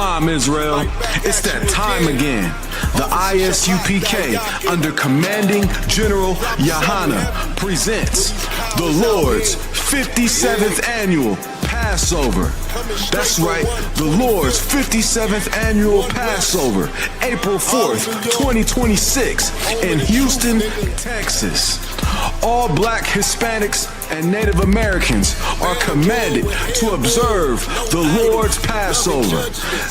Shalom, Israel. It's that time again. The I.S.U.P.K. under Commanding General Yahanna presents the Lord's 57th Annual Passover. That's right, the Lord's 57th Annual Passover, April 4th, 2026 in Houston, Texas. All Black, Hispanics, and Native Americans are commanded to observe the Lord's Passover.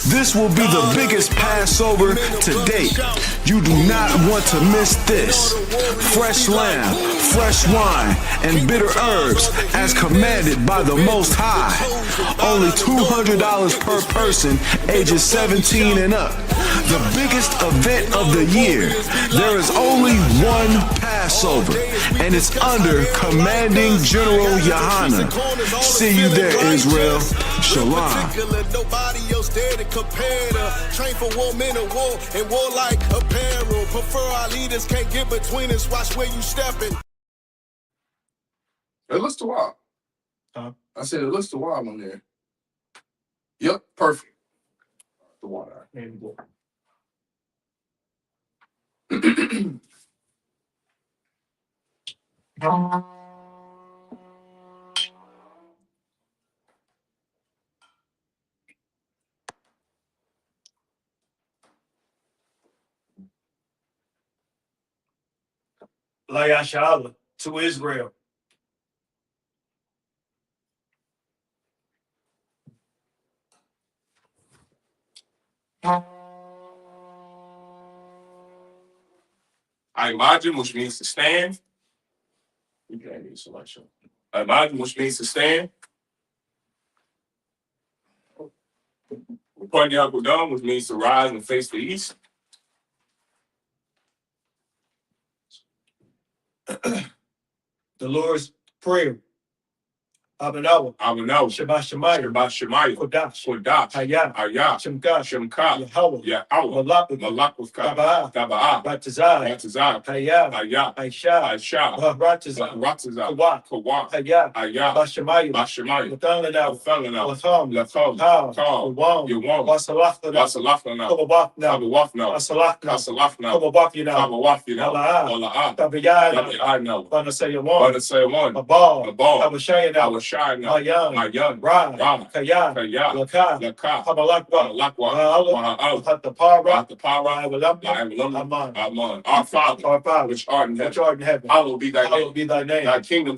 This will be the biggest Passover to date. You do not want to miss this. Fresh lamb, fresh wine, and bitter herbs as commanded by the Most High. Only $200 per person ages 17 and up. The biggest event of the year. There is only one Passover, and it's under Commanding General Yahanna. See you there, Israel. Shalom. Nobody else there to compare to. Train for war, men of war, and warlike apparel. Prefer our leaders, can't get between us. Watch where you stepping. It looks too wild. Huh? I said it looks too wild on there. Yep, perfect. The water. SHALAM to Israel. I imagine, which means to stand. You can't need selection. I imagine, which means to stand. Pointing out down, which means to rise and face the east. The Lord's Prayer. Abanawa. Shabbat Shemayah. Kodash. Hayah. Shemka. Yahweh. Malak with Taba'ah. Ratazah. Hayah. Aisha. Ratazah. Kawah. Hayah. Bashemayah. Latham. Yawam. Wasalachna. Asalachna. Wala'ah. Tabiyana. Banasayawon. Abal. Abashayana. Mayan, Ra, Kaya, Laka, Hamalakwa, Hatapara, Aman. Our Father, which art in heaven, hallowed be thy name. Thy kingdom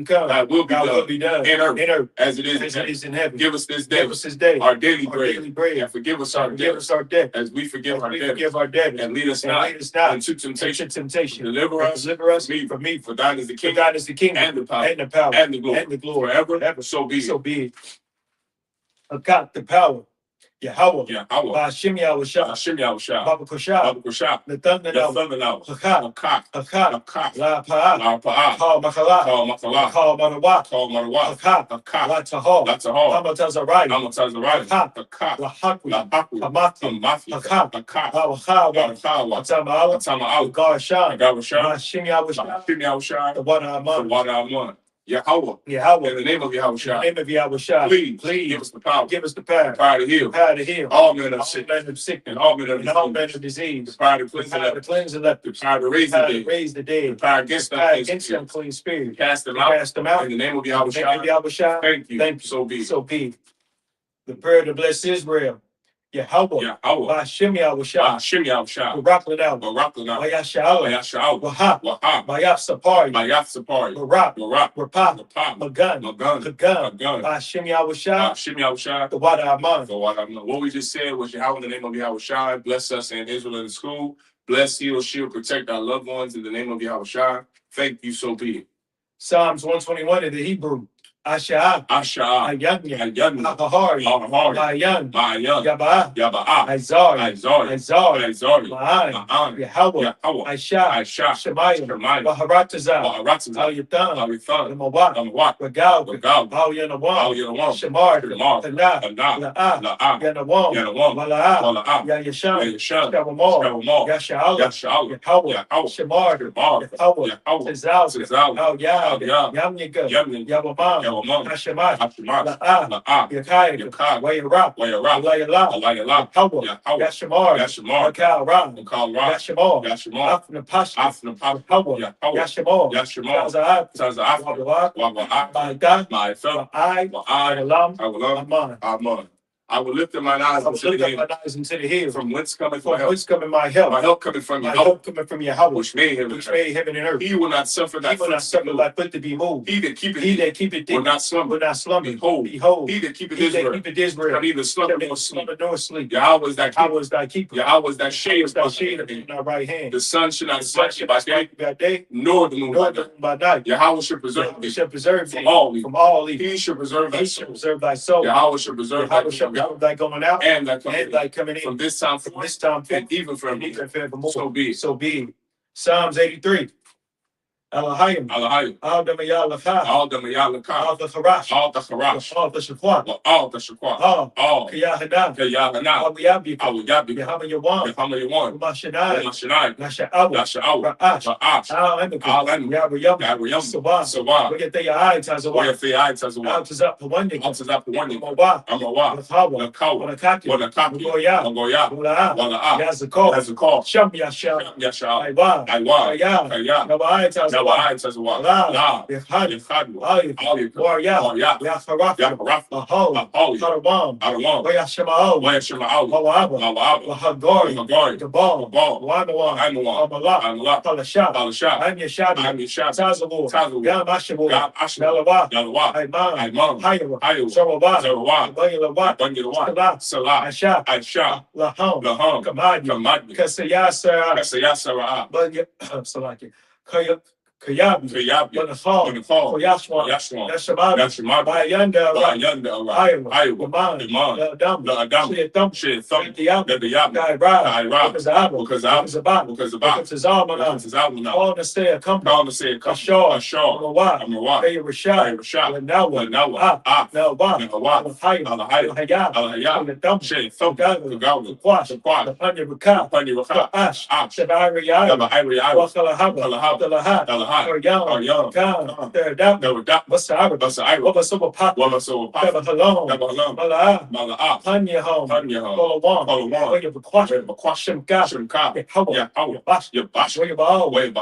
come, thy will be done in earth as it is in heaven. Give us this day our daily bread, and forgive us our debt as we forgive our debtors. And lead us not into temptation. Deliver us from me, for thine is the kingdom, and the power, and the glory. Forever, so be it. I got the power. Yahweh. Ba'ashim Yahushua. Baba Kusha. Nathanael. Hakak. La Pa'ah. Kal Makala. Kal Marawat. Hakak. La Tahal. Hamatazarayim. Hakak. La Hakwi. Hamathi. Hakak. La Wachawa. Atama'al. Garshan. Ba'ashim Yahushua. The water Aman. Yahweh. In the name of Yahushua. Please give us the power. The power to heal. All men of sickness. And all men of disease. The power to cleanse the lepers. The power to raise the dead. The power against unclean spirit. Cast them out. In the name of Yahushua. Thank you. So be. The prayer to bless Israel. Yahweh. Ba'ashim Yahushua. Baraklanau. Mayasha'al. Wahab. Mayaf-Sapari. Barak. Rapah. Magan. Kagan. Ba'ashim Yahushua. The water Aman. What we just said was Yahweh in the name of Yahushua. Bless us in Israel in the school. Bless, heal, shield, protect our loved ones in the name of Yahushua. Thank you, so be it. Psalms 121 in the Hebrew. Asha, Ayanya, Ahahari, Mayan, Yaba'ah, Aizari, Ma'an, Yahweh, Aisha, Shemaya, Baharatazah, Al-Yatan, Mawat, Regal, Al-Yanawam, Shemar, Tanah, Yanawam, Mala'ah, Yayasham, Shabamar, Yasha'al, Yahweh, Shemar, Yahweh, Tizal, Al-Yah, Yamniga, Yabamam, Amon, Hashemah, La'ah, Yakayah, Wayarah, Alayallah, Yahweh, Yashamar, Yakal Ra, Yashamar, Afna Pasha, Yahweh, Yashamar, Taza'af, Waba'ah, Ma'itha, Alam, Amon. I will lift up mine eyes into the hill. From whence cometh my help? My help cometh from you. My help cometh from Yahweh, which made heaven and earth. He will not suffer thy foot to be moved. He that keepeth thee will not slumber. Behold, he that keepeth Israel shall neither slumber nor sleep. Yahweh is thy keeper. Yahweh is thy shade on thy right hand. The sun shall not smite you by day, nor the moon by night. Yahweh shall preserve thee from all evil. He shall preserve thy soul. Yahweh shall preserve thy going out and thy coming in. From this time forth, and even forevermore. So be it. Psalms 83. Elohim, all the Mayalakah, all the Charash, all the Shakwat, all Yahanna, all I will Yabi, Yahaman, Mashanai, Nasha'awa, Ra'ash, all Yabriyam, Sawa, we get the eye, Tazawa, out is up to one day, Amawa, Nakaki, Goya, Yazakor, Sham Yasha, Aywa, no eye, Tazawa. La, Yechadu, Warya, Yacharaf, Haram, Wayashemao, Moab, Hagori, Gabal, Amala, Palasha, Amyashad, Tazawu, Yamashabu, Nalawa, Aiman, Hayawa, Banyalawa, Salah, Aisha, Laham, Kamad, Kasayasara, Salaki. Kayabi, Banachal, Yashwan, Yashamad, Bayanda, Iowa, Adam, Shetham, Kaira, because Zalman, all the say a company, Ashar, Amawah, Rashad, Nawa, Hayab, the Dum, Shetham, Quash, the Panya, Ash, Shabari, Wakala, Aryan, Khan, Third, Basara, Pop, Halon, Mala'ah, Panya Home, Polawan, Way of the Quashim Shimka, Yabash, Way of all, Way of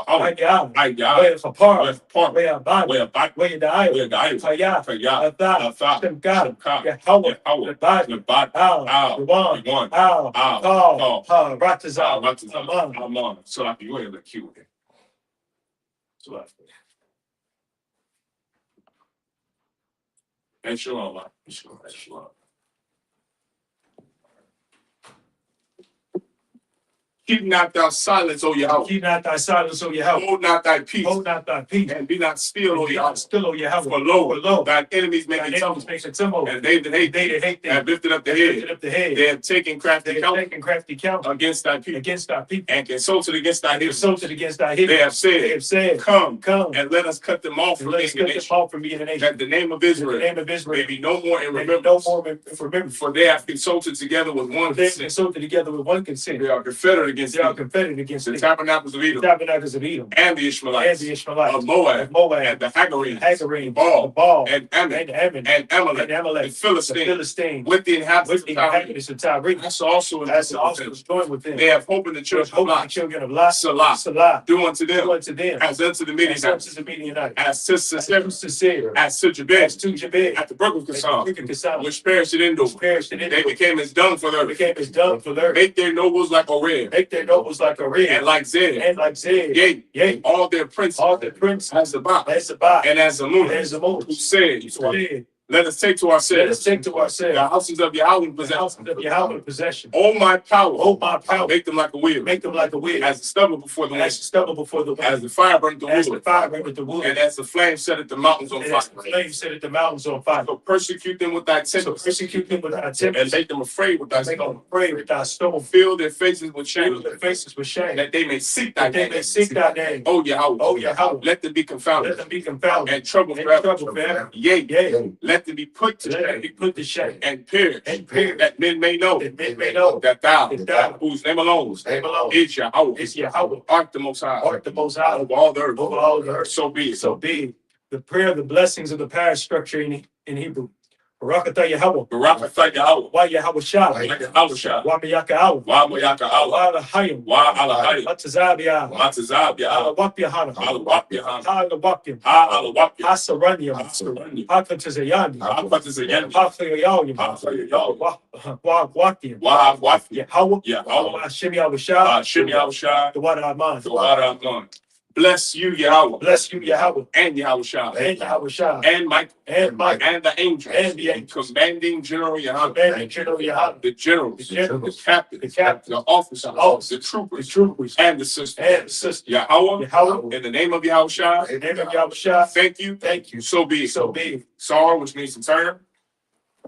Apart, Way of Bad, Way of the Eye, Fayah, Shimka, Yahweh, Bad, Al, Yuan, Al, Call, Ratazal, Amon. So I can go ahead and let you in. And shalom. Keep not thy silence, O Yahweh. Hold not thy peace. And be not still, O Yahweh. For lo, thine enemies make a tumble. And they that hate thee have lifted up the head. They have taken crafty count against thy people. And consulted against thy hill. They have said, Come, and let us cut them off from being a nation. That the name of Israel may be no more in remembrance. For they have consulted together with one consent. They are confederate against the tabernacles of Edom, and the Ishmaelites, of Moab, and the Hagarenes, Baal, and Ammon, and Amalek, the Philistine, with the inhabitants of Tyre. That's also joined with them. They have hope in the children of Lot, Salah, do unto them as unto the Midianites, as to Sisera, as to Jabez, at the brook of Kasam, which perished in Endor. They became as dung for the earth. Make their nobles like Oreb, and like Zed, yea, all their princes, as Sabbath, and as Amun, who said, let us take to ourselves the houses of Yahweh possession. All my power, make them like a wheel, as the stubble before the wind, as the fire burnt the wood, and as the flame set at the mountains on fire. So persecute them with thy tempest, and make them afraid with thy stone. Fill their faces with shame, that they may seek thy name. Oh Yahweh, let them be confounded, and trouble forever. Yea, let them be put to shame, and perish, that men may know that thou, whose name alone is Yahweh, art the most high over all the earth. So be it. The prayer, the blessings of the parish structure in Hebrew. Barakatah Yahweh. Barakatah Yahweh. Wa Yahweh Shalom. Yahweh Shalom. Wa Miyaka Awa. Wa Miyaka Awa. Wa Ala Hayim. Wa Ala Hayim. Matazabia. Matazabia. Ala Wap Yahanna. Ala Wap Yahanna. Ha Ala Wapim. Ha Ala Wapim. Ha Saranyam. Ha Saranyam. Ha Katazayani. Ha Katazayani. Ha Fayayawim. Ha Fayayawim. Wa Wakim. Wa Wakim. Yahweh. Yahweh. Wa Hashem Yahweh Shah. Hashem Yahweh Shah. The water Aman. The water Aman. Bless you, Yahweh. Bless you, Yahweh. And Yahweh Shah. And Yahweh Shah. And Michael. And Mike. And the angels. And the angels. Commanding General Yahanna. Commanding General Yahanna. The generals. The generals. The captains. The captains. The officers. The troopers. The troopers. And the sisters. And the sisters. Yahweh. Yahweh. In the name of Yahweh Shah. In the name of Yahweh Shah. Thank you. Thank you. So be it. So be it. Sar, which means to turn.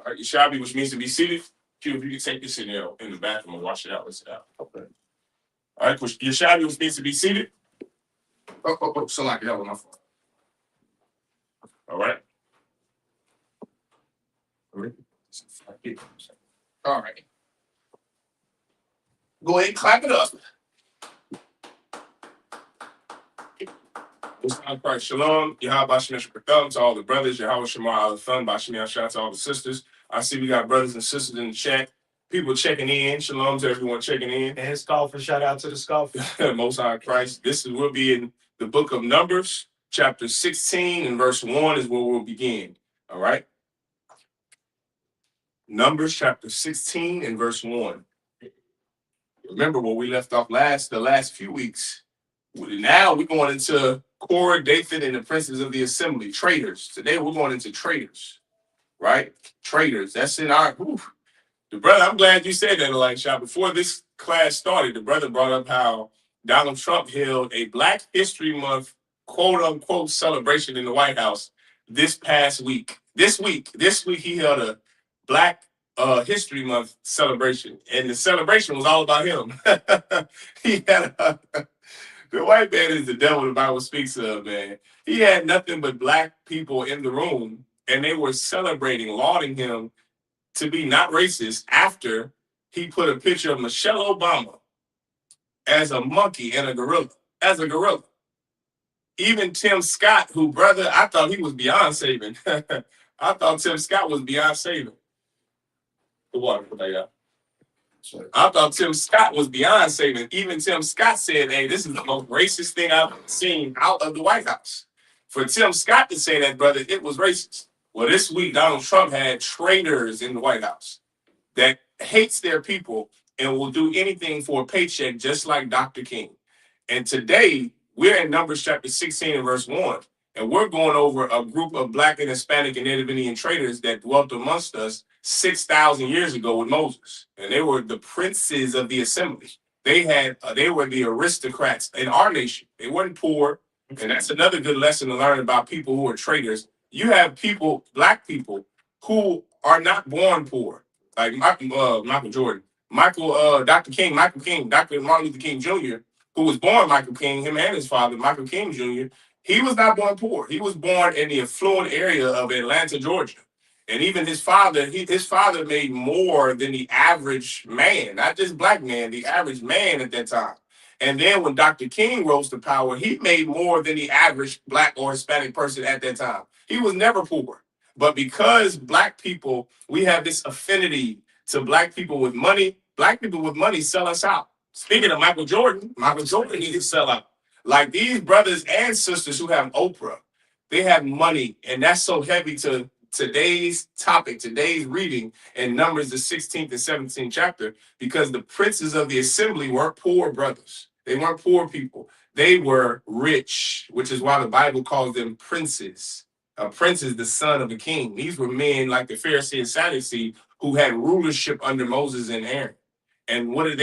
Yashabi, which means to be seated. Q, if you can take this in there in the bathroom and wash it out. Let's out. Okay. All right. Yashabi, which means to be seated. So like that was my fault. All right. All right. Go ahead and clap it up. Christ Shalom. Yahweh Bashem to all the brothers. Yahweh Shema al Thun. Bashem Yashah to all the sisters. I see we got brothers and sisters in the chat. People checking in. Shalom to everyone checking in. And scoffer, shout out to the scoffer. Most High Christ. This will be in the book of Numbers, chapter 16 and verse 1 is where we'll begin. All right. Numbers chapter 16 and verse 1. Remember where we left off the last few weeks. Now we're going into Korah, Dathan, and the princes of the assembly, traitors. Today we're going into traitors, right? Traitors. That's in our. Oof. The brother, I'm glad you said that, Elisha. Before this class started, the brother brought up how Donald Trump held a Black History Month quote unquote celebration in the White House this past week. This week he held a Black History Month celebration, and the celebration was all about him. He had the white man is the devil the Bible speaks of, man. He had nothing but Black people in the room, and they were celebrating, lauding him to be not racist after he put a picture of Michelle Obama as a monkey and a gorilla, as a gorilla. Even Tim Scott, who, brother, I thought he was beyond saving. I thought Tim Scott was beyond saving. The water, what they got. I thought Tim Scott was beyond saving. Even Tim Scott said, hey, this is the most racist thing I've seen out of the White House. For Tim Scott to say that, brother, it was racist. Well, this week, Donald Trump had traitors in the White House that hates their people and will do anything for a paycheck, just like Dr. King. And today, we're in Numbers chapter 16 and verse 1, and we're going over a group of Black and Hispanic and Native Indian traitors that dwelt amongst us 6,000 years ago with Moses. And they were the princes of the assembly. They were the aristocrats in our nation. They weren't poor, and that's another good lesson to learn about people who are traitors. You have people, Black people, who are not born poor, like Michael Jordan. Dr. King, Dr. Martin Luther King Jr., who was born Michael King, him and his father, Michael King Jr., he was not born poor. He was born in the affluent area of Atlanta, Georgia. And even his father made more than the average man, not just Black man, the average man at that time. And then when Dr. King rose to power, he made more than the average Black or Hispanic person at that time. He was never poor. But because Black people, we have this affinity to Black people with money, Black people with money sell us out. Speaking of Michael Jordan needs to sell out. Like these brothers and sisters who have Oprah, they have money, and that's so heavy to today's topic, today's reading in Numbers, the 16th and 17th chapter, because the princes of the assembly weren't poor brothers. They weren't poor people. They were rich, which is why the Bible calls them princes. A prince is the son of a king. These were men like the Pharisee and Sadducee who had rulership under Moses and Aaron. And what did?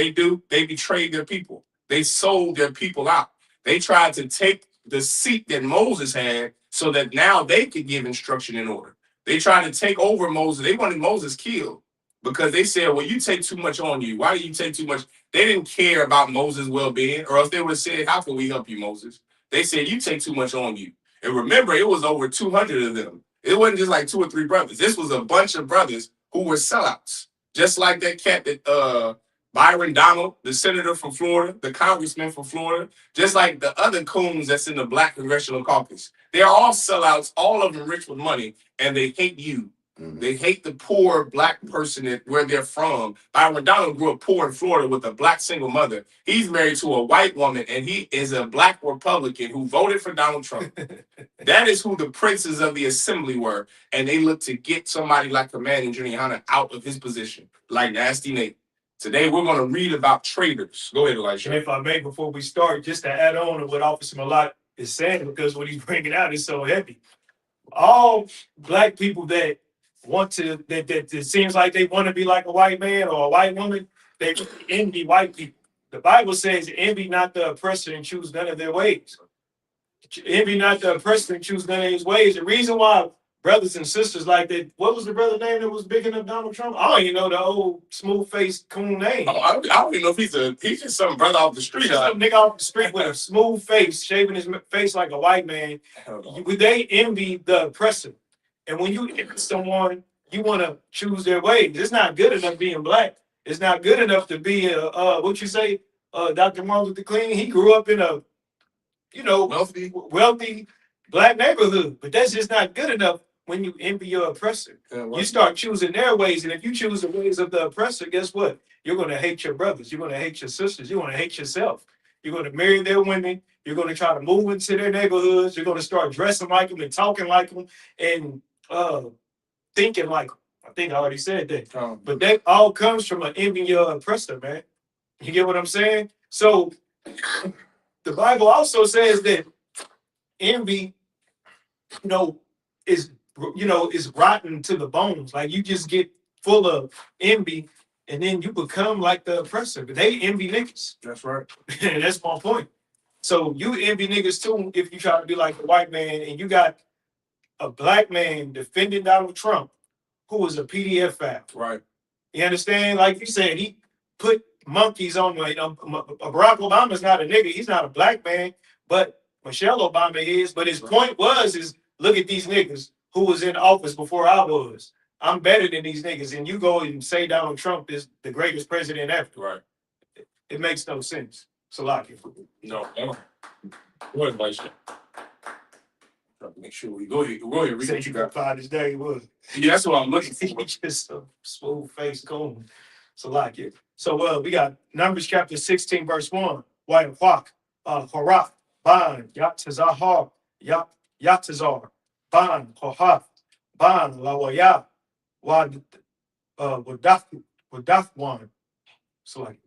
They betrayed their people. They sold their people out. They tried to take the seat that Moses had so that now they could give instruction in order. They tried to take over Moses. They wanted Moses killed because they said, well, you take too much on you. Why do you take too much? They didn't care about Moses' well-being, or else they would have said, how can we help you, Moses? They said, you take too much on you. And remember, it was over 200 of them. It wasn't just like 2 or 3 brothers. This was a bunch of brothers who were sellouts. Just like that cat that Byron Donald, the senator from Florida, the congressman from Florida, just like the other coons that's in the Black Congressional Caucus. They're all sellouts, all of them rich with money, and they hate you. They hate the poor Black person where they're from. Byron Donald grew up poor in Florida with a Black single mother. He's married to a white woman, and he is a Black Republican who voted for Donald Trump. That is who the princes of the assembly were, and they look to get somebody like Commanding General Yahanna out of his position, like Nasty Nate. Today, we're going to read about traitors. Go ahead, Elisha. And if I may, before we start, just to add on to what Officer Malak is saying, because what he's bringing out is so heavy. All Black people that want to, that it seems like they want to be like a white man or a white woman, they envy white people. The Bible says, envy not the oppressor and choose none of their ways. Envy not the oppressor and choose none of his ways. The reason why brothers and sisters like that, what was the brother name that was big enough Donald Trump? I don't even know the old smooth-faced coon name. I don't even know if he's just some brother off the street. He's just some nigga off the street with a smooth face, shaving his face like a white man. They envy the oppressor. And when you envy someone, you want to choose their ways. It's not good enough being Black. It's not good enough to be what you say, Dr. Martin Luther King. He grew up in a wealthy Black neighborhood, but that's just not good enough when you envy your oppressor. You start choosing their ways, and if you choose the ways of the oppressor, guess what? You're going to hate your brothers. You're going to hate your sisters. You're going to hate yourself. You're going to marry their women. You're going to try to move into their neighborhoods. You're going to start dressing like them and talking like them and thinking like them. I think I already said that. But that all comes from an envying your oppressor, man. You get what I'm saying? So the Bible also says that envy, is rotten to the bones. Like you just get full of envy and then you become like the oppressor. But they envy niggas. That's right. And that's my point. So you envy niggas too if you try to be like a white man, and you got a Black man defending Donald Trump who was a PDF file. Right. You understand? Like you said, he put monkeys on Barack Obama's not a nigga. He's not a Black man, but Michelle Obama is. But his point is look at these niggas who was in office before I was. I'm better than these niggas. And you go and say Donald Trump is the greatest president ever. Right. It makes no sense. Salaki. No. Go ahead, Vice. Make sure we go ahead. Read what you got. Find his day was. Yeah, that's what I'm looking for. Just a smooth face coon. Salaki. So we got Numbers chapter 16, verse 1. White Hawk, Horath, Ban, Yatzazahar, Yatzazar, Ban, Kohath, Ban, Lawaya, Wadathwan, Salaki,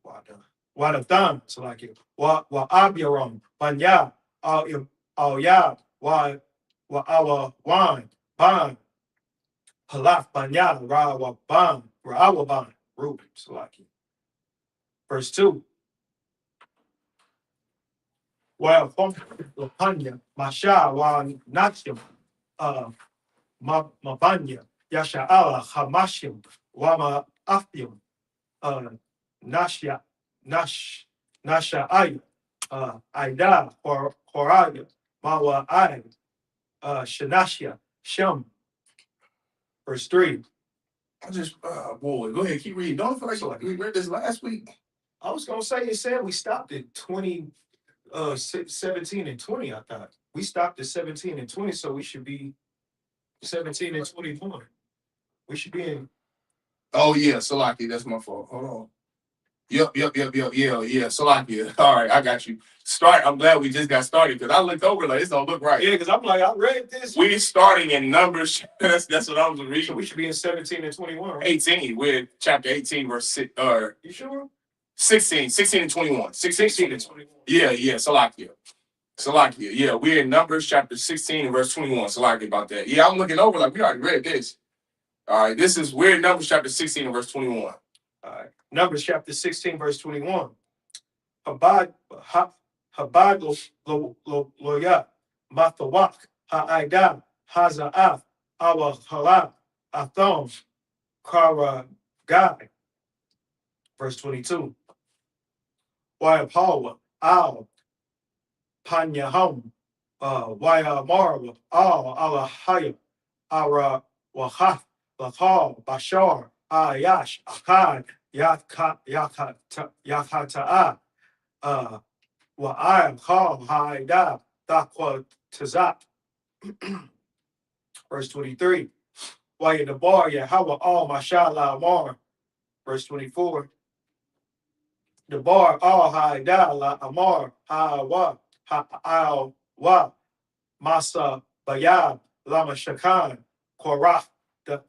Wadathan, Salaki, Abiram, Banya, Al-Yab, Wa'awan, Ban, Halaf, Banya, Rawaban, Ra'awaban, Reuben, Salaki. Verse 2. While Lapanya, Masha, wa Natyam, Mabanya, Yasha'ala, Hamashim, Wama Afim, Nasha'aya, Aida, Horaya, Mawa Ai, Shanashia, Shem. Verse 3. I just, boy, go ahead, keep reading. Don't feel like we read this last week. I was going to say, it said we stopped at 17 and 20, I thought. We stopped at 17 and 20, so we should be 17 and 21. We should be in. Oh, yeah, Salaki, that's my fault. Hold on. Yep, Salaki. All right, I got you. I'm glad we just got started, because I looked over like, this don't look right. Yeah, because I'm like, I read this. We're starting in Numbers. That's what I was reading. So we should be in 17 and 21, right? 18. We're in chapter 18, verse 6. You sure? 16 and 21. 16 and 21. Yeah, Salakia. Yeah, we're in Numbers chapter 16 and verse 21. Salakia about that. Yeah, I'm looking over like we already read this. All right, we're in Numbers chapter 16 and verse 21. All right, Numbers chapter 16, verse 21. Habad loya, Mathawak, Ha'aida, Haza'af, Awa Halab, Athon, Kara Gai. Verse 22. Waipawa, Al, Panyahom, Wayamara, Al, Alahaya, Ara, Wahath, Lathal, Bashar, Ayash, Akkad, Yakata'a, wa I call Haida, Dakwa Tazat. Verse 23. Why the bar, Yahweh all Mashallah Amar. Verse 24. The bar all Haida la Amar, Hawa, Wa, Masa Bayab, Lama Shakan, Korah, the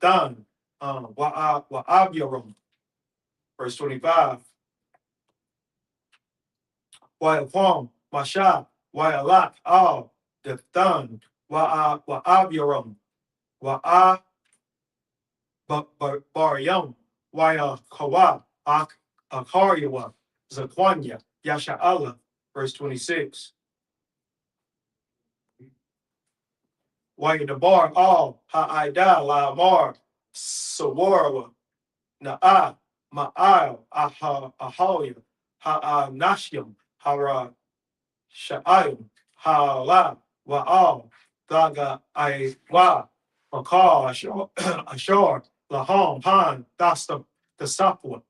Thun, Wa'abiyarum. Verse 25. Wa'aquam, Masha, Wa'alak, all, the Thun, Wa'abiyarum, Wa'abaryum, Wa'akawa, Akaryawa, Zaquanya, Yasha'ala. Verse 26. Wa'adabar, all, Ha'ida, La'amar, Sawarwa, Na'a, Ma'al, Ahaya, Ha'anashyam, Hara, Sha'ayim, Ha'ala, Wa'al, Daga, Wa, Makar, Ashor, Lahom, Han, Dasta, the Sapwa,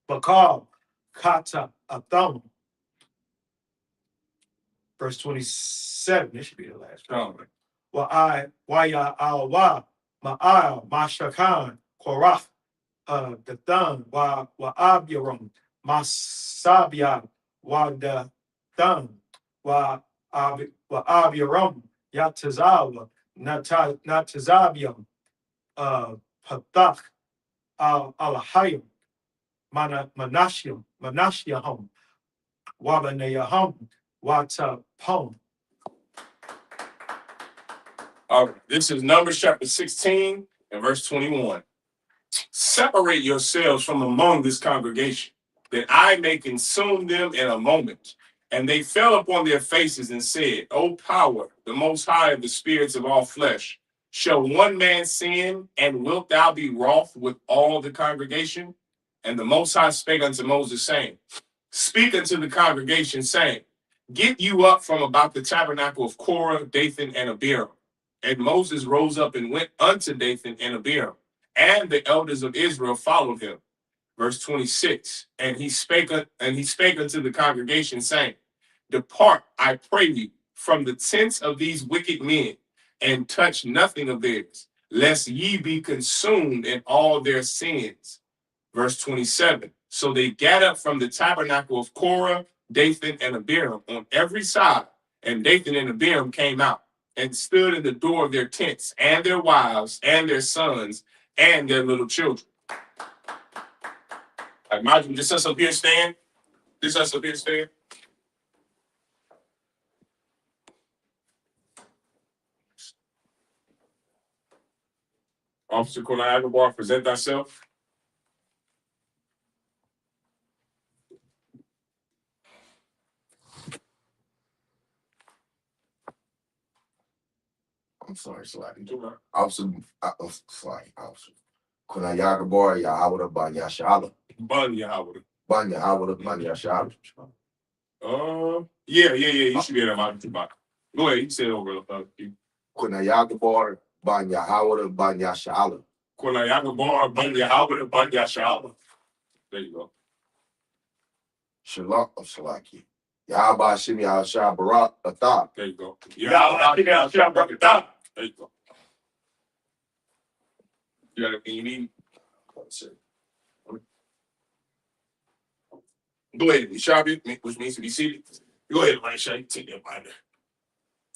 Bakal, Kata, Atham. Verse 27, this should be the last one. Wa'ya al-Wa, Ma'al, Mashakan, Korah, the Thun, Wa'abiram, Masabia, Wa'da Thun, Wa'abiram, Yatazawa, Natazabiam, Patak, Al-Hayim, Manashiam, Wabanayaham, Watapom. All right, this is Numbers chapter 16 and verse 21. Separate yourselves from among this congregation, that I may consume them in a moment. And they fell upon their faces and said, O power, the most high of the spirits of all flesh, shall one man sin, and wilt thou be wroth with all the congregation? And the Most High spake unto Moses, saying, Speak unto the congregation, saying, Get you up from about the tabernacle of Korah, Dathan, and Abiram. And Moses rose up and went unto Dathan and Abiram, and the elders of Israel followed him. Verse 26. And he spake unto the congregation, saying, Depart, I pray you, from the tents of these wicked men, and touch nothing of theirs, lest ye be consumed in all their sins. Verse 27. So they gat up from the tabernacle of Korah, Dathan, and Abiram on every side, and Dathan and Abiram came out and stood in the door of their tents, and their wives, and their sons, and their little children. Like, imagine just us up here stand. This us up here stand. Officer Korah Agabar, present thyself. I'm sorry, Slacking. Officer, Officer. Korah Agabar, Yahweh, Ban Yashala. Ban Yahweh. Ban Yahweh, Ban Yashala. Yeah. You should be able to buy. Go ahead, you say it over. Korah Agabar, Ban Yahweh, Ban Yashala. Korah Agabar, Ban Yahweh, Ban Yashala. There you go. Shalom of Salaki. Yahweh Shimi al Shah Barak Atah. There you go. Yahweh Shimi al Shah Barak Atah. There you go. You got anything you need? Go ahead, Shabi, which means to be seated. Go ahead, Elisha. You take that binder.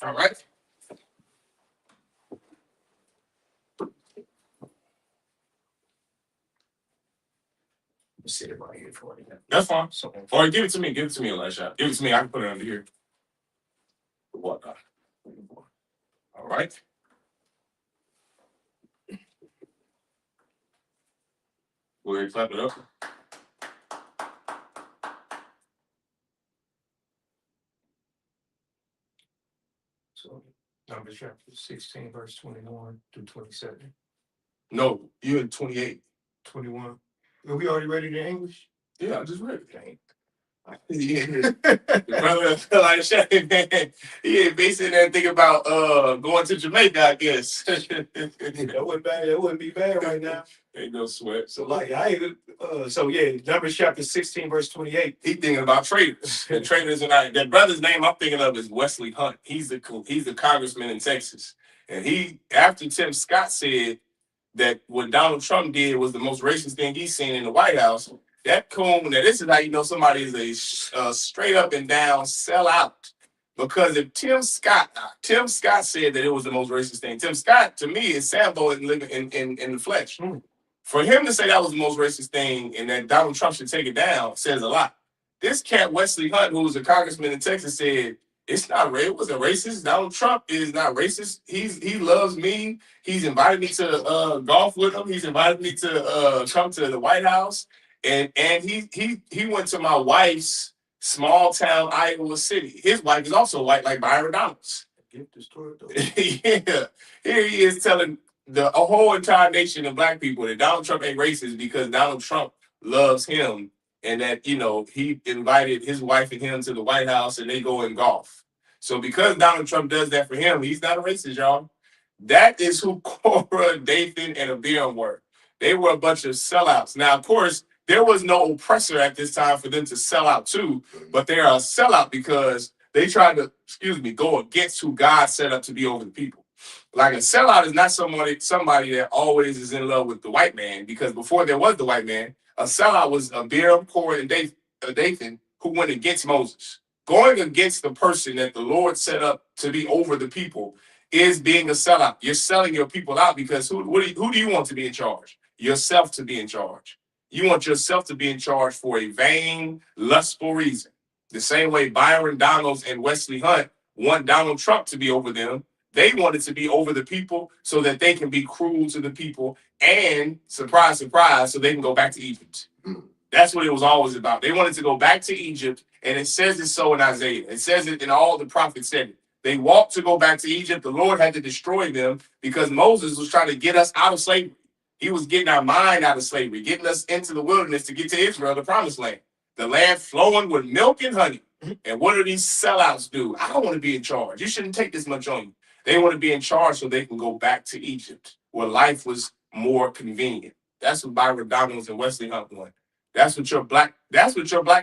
All right. Sit it right here for you. That's fine. Or give it to me, Elisha. Give it to me. I can put it under here. Whatnot. All right. Go ahead and clap it up. So Numbers chapter 16, verse 21 through 27. No, you're in 28. 21. Are we already ready in English? Yeah, I just read it. Okay. Yeah. The brother feel like shit, man. He ain't basing that thinking about going to Jamaica, I guess. That wouldn't bad. That wouldn't be bad right now. Ain't no sweat. So like I even Numbers chapter 16 verse 28. He thinking about traitors. The traitors and that brother's name I'm thinking of is Wesley Hunt. He's the congressman in Texas. And he, after Tim Scott said that what Donald Trump did was the most racist thing he's seen in the White House, that coon, now this is how you know somebody is a straight up and down sellout. Because if Tim Scott said that it was the most racist thing, Tim Scott to me is Sambo living in the flesh. For him to say that was the most racist thing and that Donald Trump should take it down says a lot. This cat Wesley Hunt, who was a congressman in Texas, said it's not it wasn't racist. Donald Trump is not racist. He loves me. He's invited me to golf with him. He's invited me to come to the White House. And he went to my wife's small town Iowa City. His wife is also white, like Byron Donalds. Get the story though. Yeah. Here he is telling a whole entire nation of black people that Donald Trump ain't racist because Donald Trump loves him and that, he invited his wife and him to the White House and they go and golf. So because Donald Trump does that for him, he's not a racist, y'all. That is who Korah, Dathan, and Abiram were. They were a bunch of sellouts. Now, of course, there was no oppressor at this time for them to sell out to, but they are a sellout because they tried to, go against who God set up to be over the people. Like a sellout is not somebody that always is in love with the white man, because before there was the white man, a sellout was Abiram, Korah, and Dathan who went against Moses. Going against the person that the Lord set up to be over the people is being a sellout. You're selling your people out because who do you want to be in charge? Yourself to be in charge. You want yourself to be in charge for a vain, lustful reason. The same way Byron Donalds and Wesley Hunt want Donald Trump to be over them. They wanted to be over the people so that they can be cruel to the people and, surprise, surprise, so they can go back to Egypt. That's what it was always about. They wanted to go back to Egypt, and it says it so in Isaiah. It says it in all the prophets said it. They walked to go back to Egypt. The Lord had to destroy them because Moses was trying to get us out of slavery. He was getting our mind out of slavery, getting us into the wilderness to get to Israel, the promised land. The land flowing with milk and honey. And what do these sellouts do? I don't want to be in charge. You shouldn't take this much on you. They want to be in charge so they can go back to Egypt, where life was more convenient. That's what Byron Donalds and Wesley Hunt want. That's what your black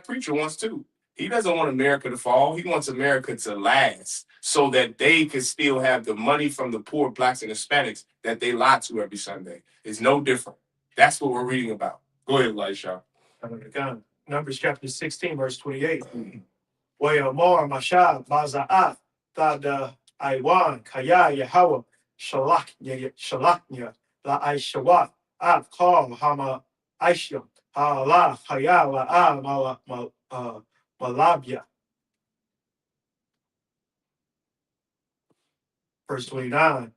preacher wants too. He doesn't want America to fall. He wants America to last so that they can still have the money from the poor blacks and Hispanics that they lie to every Sunday. It's no different. That's what we're reading about. Go ahead, Elisha. Numbers chapter 16, verse 28. Wayamor Mashah Baza'at Thada Iwan Kaya Yahweh Shalaknya La Aishawat Ab Kal Hama Aisham Allah Kaya La Malabia. Verse 29.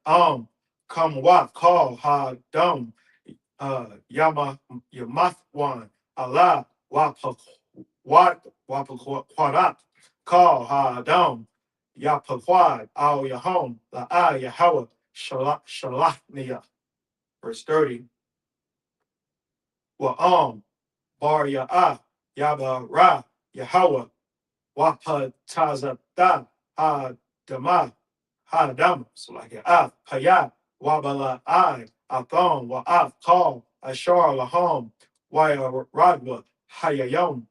Come what call ha dum Yama Yamathwan Allah Wapaquadat call ha dum Yapaquad al Yahom La Yahweh Shalachnia. Verse 30. Wa Bar Ya'ah Yaba Ra Yahweh Wapatazata ha Dama Hadam, so like Payat, Wabala I, Athon, Wa'af, Call, Ashar Lahom, Waya Radwa, Hayayom,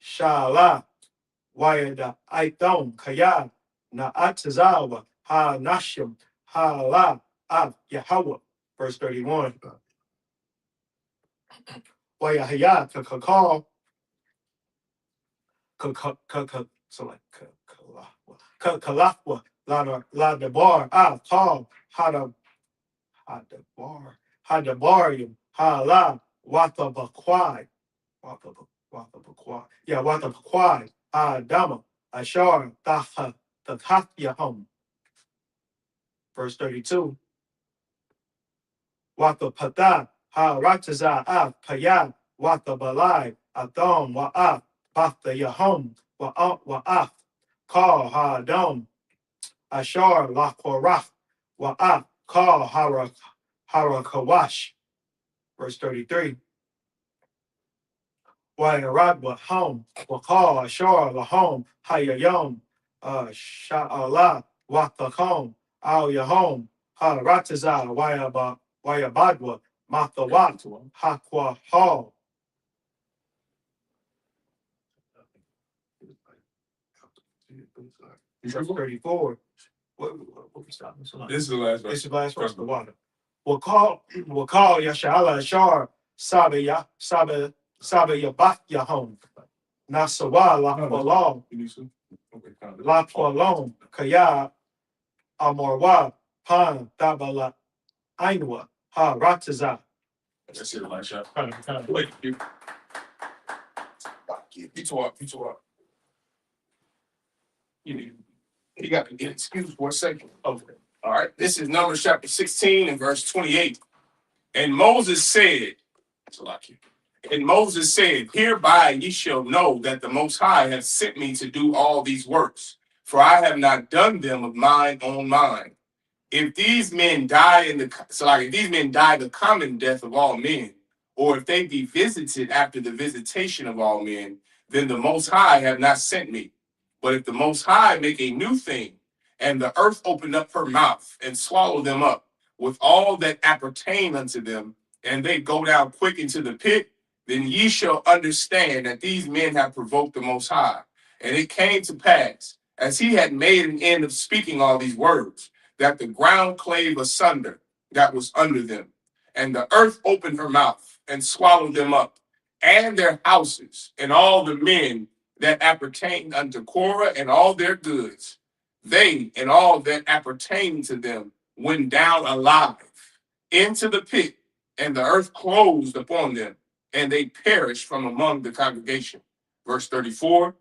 Shala, Wayada Aithon, Kaya, Naatazawa, Ha Nashim, Ha La, Av Yahweh. Verse 31. Wayahaya, Kakakal, so like Kalafwa. La debar call hadabarium hala watabakwai watabakwai dama ashar tathatyahum. Verse 32. Watapata ha rataza payad watabalai adom wa'af bathayahum wa'af call hadom Ashar la Korah Wa'af Kal Harakawash. Verse 33. Wayaradwa home, Wakal, Ashar, Lahom, Hayayom, Sha'ala, Watakom, Al Yahom, Harataza, Wayabadwa, Matawat, Hakwa Hall. Verse 34. What we stop? This is the last verse. This is the last verse. The water. Wakal Yashala Ashar, Sabe Yabat Yahom. Nasawa La Qualom, Kaya, Amorwa, Pan, Dabala, Ainwa, Ha Rataza. That's it, Elisha. Wait, you tore up. You got to get excused for a second. Okay. All right. This is Numbers chapter 16 and verse 28. And Moses said, hereby ye shall know that the Most High hath sent me to do all these works, for I have not done them of mine own mind. If these men die the common death of all men, or if they be visited after the visitation of all men, then the Most High have not sent me. But if the Most High make a new thing, and the earth open up her mouth and swallow them up with all that appertain unto them, and they go down quick into the pit, then ye shall understand that these men have provoked the Most High. And it came to pass, as he had made an end of speaking all these words, that the ground clave asunder that was under them, and the earth opened her mouth and swallowed them up, and their houses, and all the men that appertained unto Korah and all their goods. They and all that appertained to them went down alive into the pit, and the earth closed upon them, and they perished from among the congregation. Verse 34.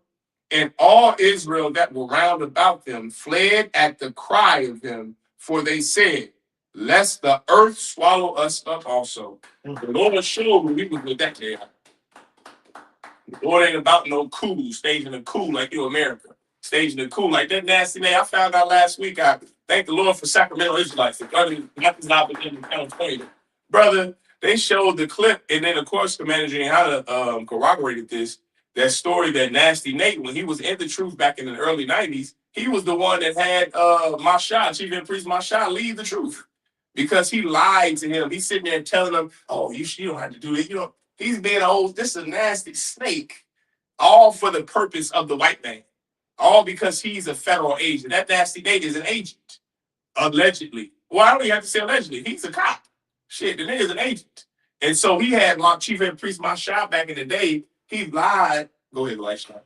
And all Israel that were round about them fled at the cry of them, for they said, lest the earth swallow us up also. The Lord showed me we was with that there. The Lord ain't about no coup, staging a coup like you America. Staging a coup like that nasty name. I found out last week. I thank the Lord for Sacramento Israelites. Nothing's not within California. Brother, they showed the clip, and then of course Commander Yahanna corroborated this. That story that Nasty Nate, when he was in the truth back in the early 90s, he was the one that had Masha, Chief and Priest Masha, leave the truth. Because he lied to him. He's sitting there telling him, oh, you don't have to do it. He's being this is a nasty snake, all for the purpose of the white man. All because he's a federal agent. That Nasty Nate is an agent, allegedly. Well, I don't even have to say allegedly. He's a cop. Shit, the nigga's an agent. And so he had my Chief and Priest Masha back in the day. He lied. Go ahead, Elisha.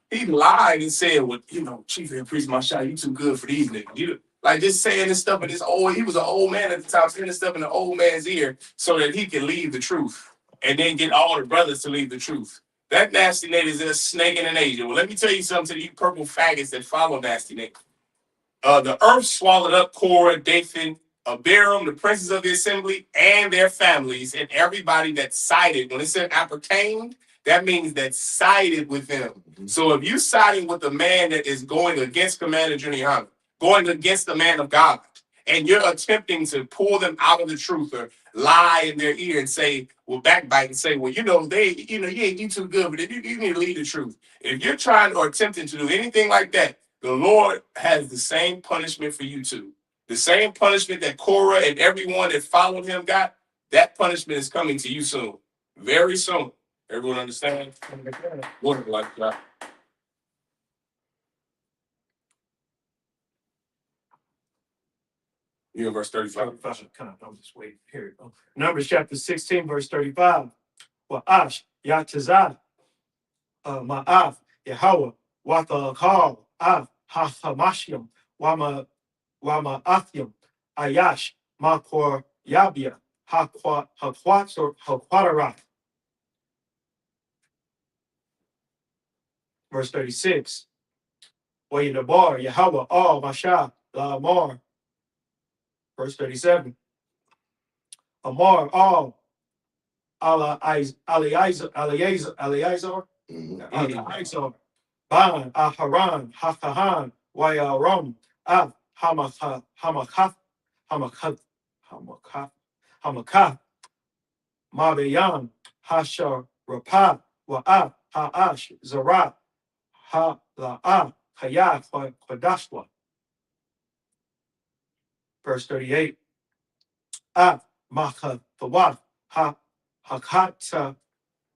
He lied and said, well, Chief and Priest Masha, you too good for these niggas. Like just saying this stuff in he was an old man at the time, saying this stuff in the old man's ear so that he can leave the truth and then get all the brothers to leave the truth. That Nasty Nate is a snake and an agent. Well, let me tell you something to you purple faggots that follow Nasty Nate. The earth swallowed up Korah, Dathan, Abiram, the princes of the assembly, and their families, and everybody that sided. When it said appertained, that means that sided with them. Mm-hmm. So if you siding with a man that is going against Commander Yahanna, going against the man of God, and you're attempting to pull them out of the truth or lie in their ear and say, well, backbite and say, well, you too good, but you need to lead the truth. If you're trying or attempting to do anything like that, the Lord has the same punishment for you too. The same punishment that Korah and everyone that followed him got, that punishment is coming to you soon. Very soon. Everyone understand? What like that? You in verse 35. I'm just waiting. Here. Numbers chapter 16, verse 35. Well, Ash, Yatazah, Ma'af, Yahweh, Watalakal, Av, Hahamashim, Wama Athium, Ayash, Makor Yabia, Hakwatara. Verse 36. Wayinabar, Yahweh, all Masha, Lamar. Verse 37. Amar, all Eleazar, Ban, Aharan, Hakahan, Wayaram, Av, Hamakath, Hamakah, Mabayan, Hashar, Rapah, Wa'ah, Ha'ash, Zara, Ha'la'ah, Hayah, Kwadashwa. Verse 38. Macha, Tawaf, Hakata,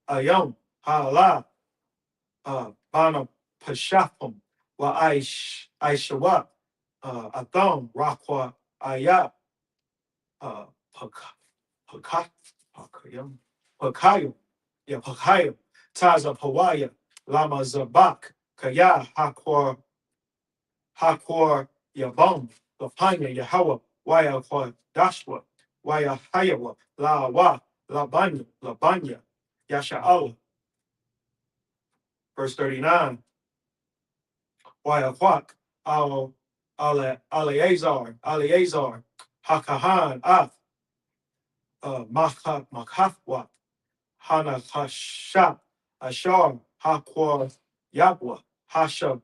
Ayom, Ha'ala, Bana, Pashafum, Aishawat, Atham, Rakwa, Ayah, Pakayim, Taza Pawaya, Lama Zabak, Kaya, Hakwar, Yabam, Lapanya, Yahweh, Waya Kwa Dashwa, Waya Hayawa, La Wa, Labanya, Yasha'al. Verse 39. Waya Kwak, Eleazar, Hakahan, Makathwa, Hana Hasha, Ashar, Hakwar, Yabwa, Hashar,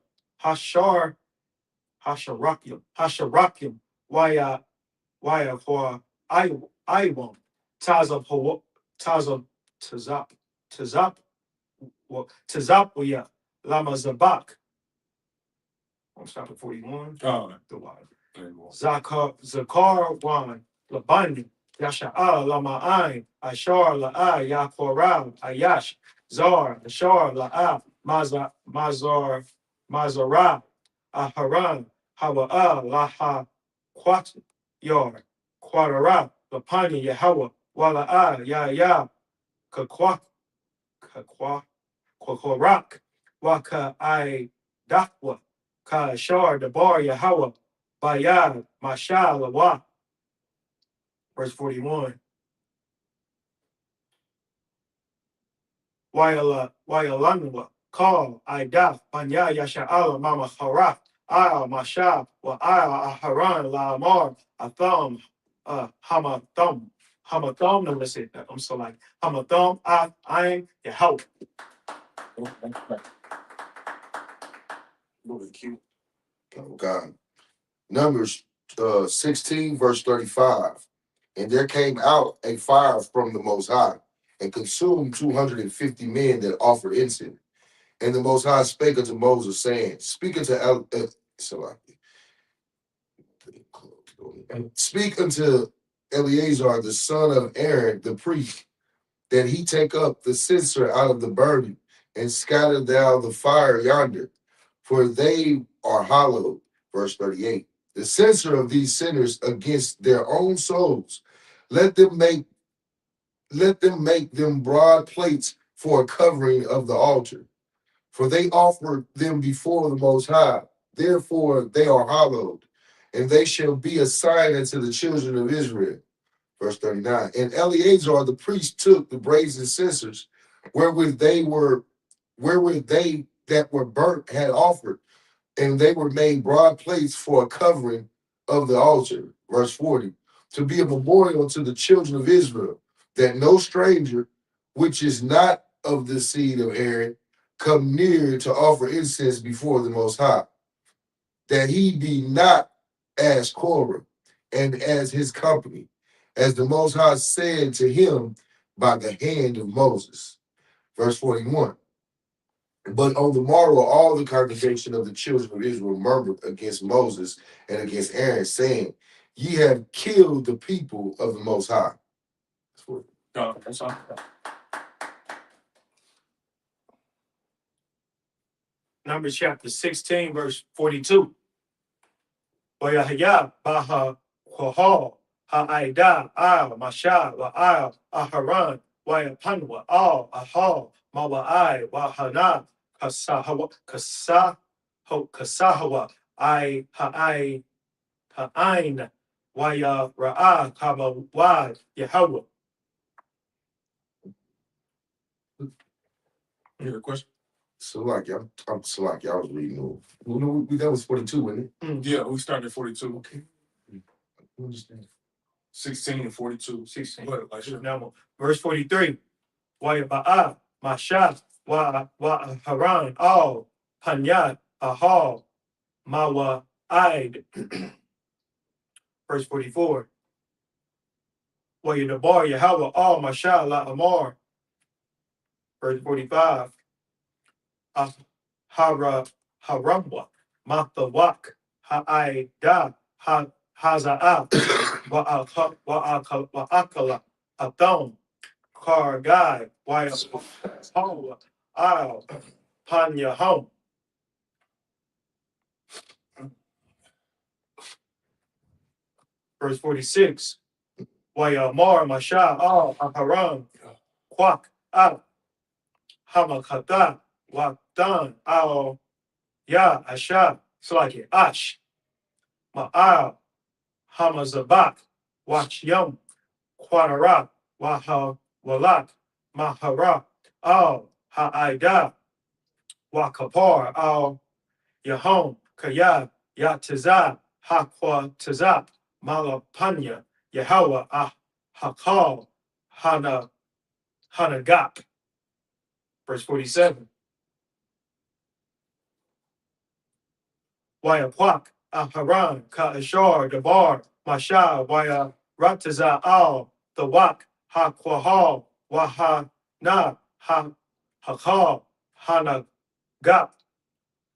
Hasharakim, Waya for Iwam, Tazap, Tazapwaya, Lama Zabak. I'm stopping 41. The water. Zakar Wan, Labani, Yasha'al, Lama'ain, Ashar, La'a, Yakoram, Ayash, Zar, Ashar, La'a, Mazara, Aharan, Hawa'a, Laha, Quat, Yor, Quadara, Lapani, Yahweh, Wala'a, Ya, Kakwa, Kwakorak, Waka, Dakwa, Ka Shar, Dabar, Yahweh, Bayad, Mashal, Lawa. Verse 41. Wayalanwa, Call, Idaf, Banya, Yasha'ala, Mama Haraf, Al, Mashab, Wa Al, Aharan, La Amar, Atham, Hamatham. Hamatham, no, let's say that. I'm so like Hamatham, Ain, Yahweh. Oh God. Numbers 16, verse 35. And there came out a fire from the Most High and consumed 250 men that offered incense. And the Most High spake unto Moses, saying, Speak unto Eleazar, the son of Aaron, the priest, that he take up the censer out of the burning and scatter thou the fire yonder, for they are hallowed. Verse 38. The censer of these sinners against their own souls, let them make them broad plates for a covering of the altar. For they offered them before the Most High, therefore they are hallowed, and they shall be a sign unto the children of Israel. Verse 39. And Eleazar the priest took the brazen censers wherewith they that were burnt had offered, and they were made broad plates for a covering of the altar. Verse 40. To be a memorial to the children of Israel, that no stranger, which is not of the seed of Aaron, come near to offer incense before the Most High, that he be not as Korah and as his company, as the Most High said to him by the hand of Moses. Verse 41. But on the morrow, all the congregation of the children of Israel murmured against Moses and against Aaron, saying, Ye have killed the people of the Most High. That's all. Numbers chapter 16, verse 42. Wayahaya, Baha, Kohal, Ha'aida, Al, Mashal, Wa'al, Aharan, Wayapanwa, Al, Ahal, Mawa'ai, Wahana, Kasahawa, Ha'ain, Waya Ra'ah, Kabawad, Yahweh. You have a question? Salaki, I'm Salaki. I was reading over. Well, no, that was 42, wasn't it? Yeah, we started at 42. Okay. I understand. 16 and 42. 16. Go ahead, Elisha. Now, verse 43. Wayaba'ah, Mashah, Haran, Al, Panyat, Ahal, Mawa, Aid. Verse 44. Wayadabar Yahweh all Mashal La Amar. Verse 45. Haramwa, Matawak, Ha'aida, Haza'a, Wa'akala, Athon, Kargai, Wa'ahawa, Al, Panyahom. Verse 46. Wa'amar, Masha, Al, Haram, Kwak, Al, Hamakata, Wa'dan, Al, Ya, Asha, Slaki, Ash, Ma'al, Hamazabak, Wachyam, Quadara, Waha, Walak, Mahara, Al, Ha'aida, Wakapar, Al, Yahom, Kaya, Yatiza, Hakwa Tizap, Malapanya, Yahweh, Hakal, Hanagap. Verse 47. Waya Kwak, Haran, Ka'ashar, Dabar, Masha, Waya Ratiza Al, the Wak, Hakwahal, Waha Na, Hakal, Hanagap,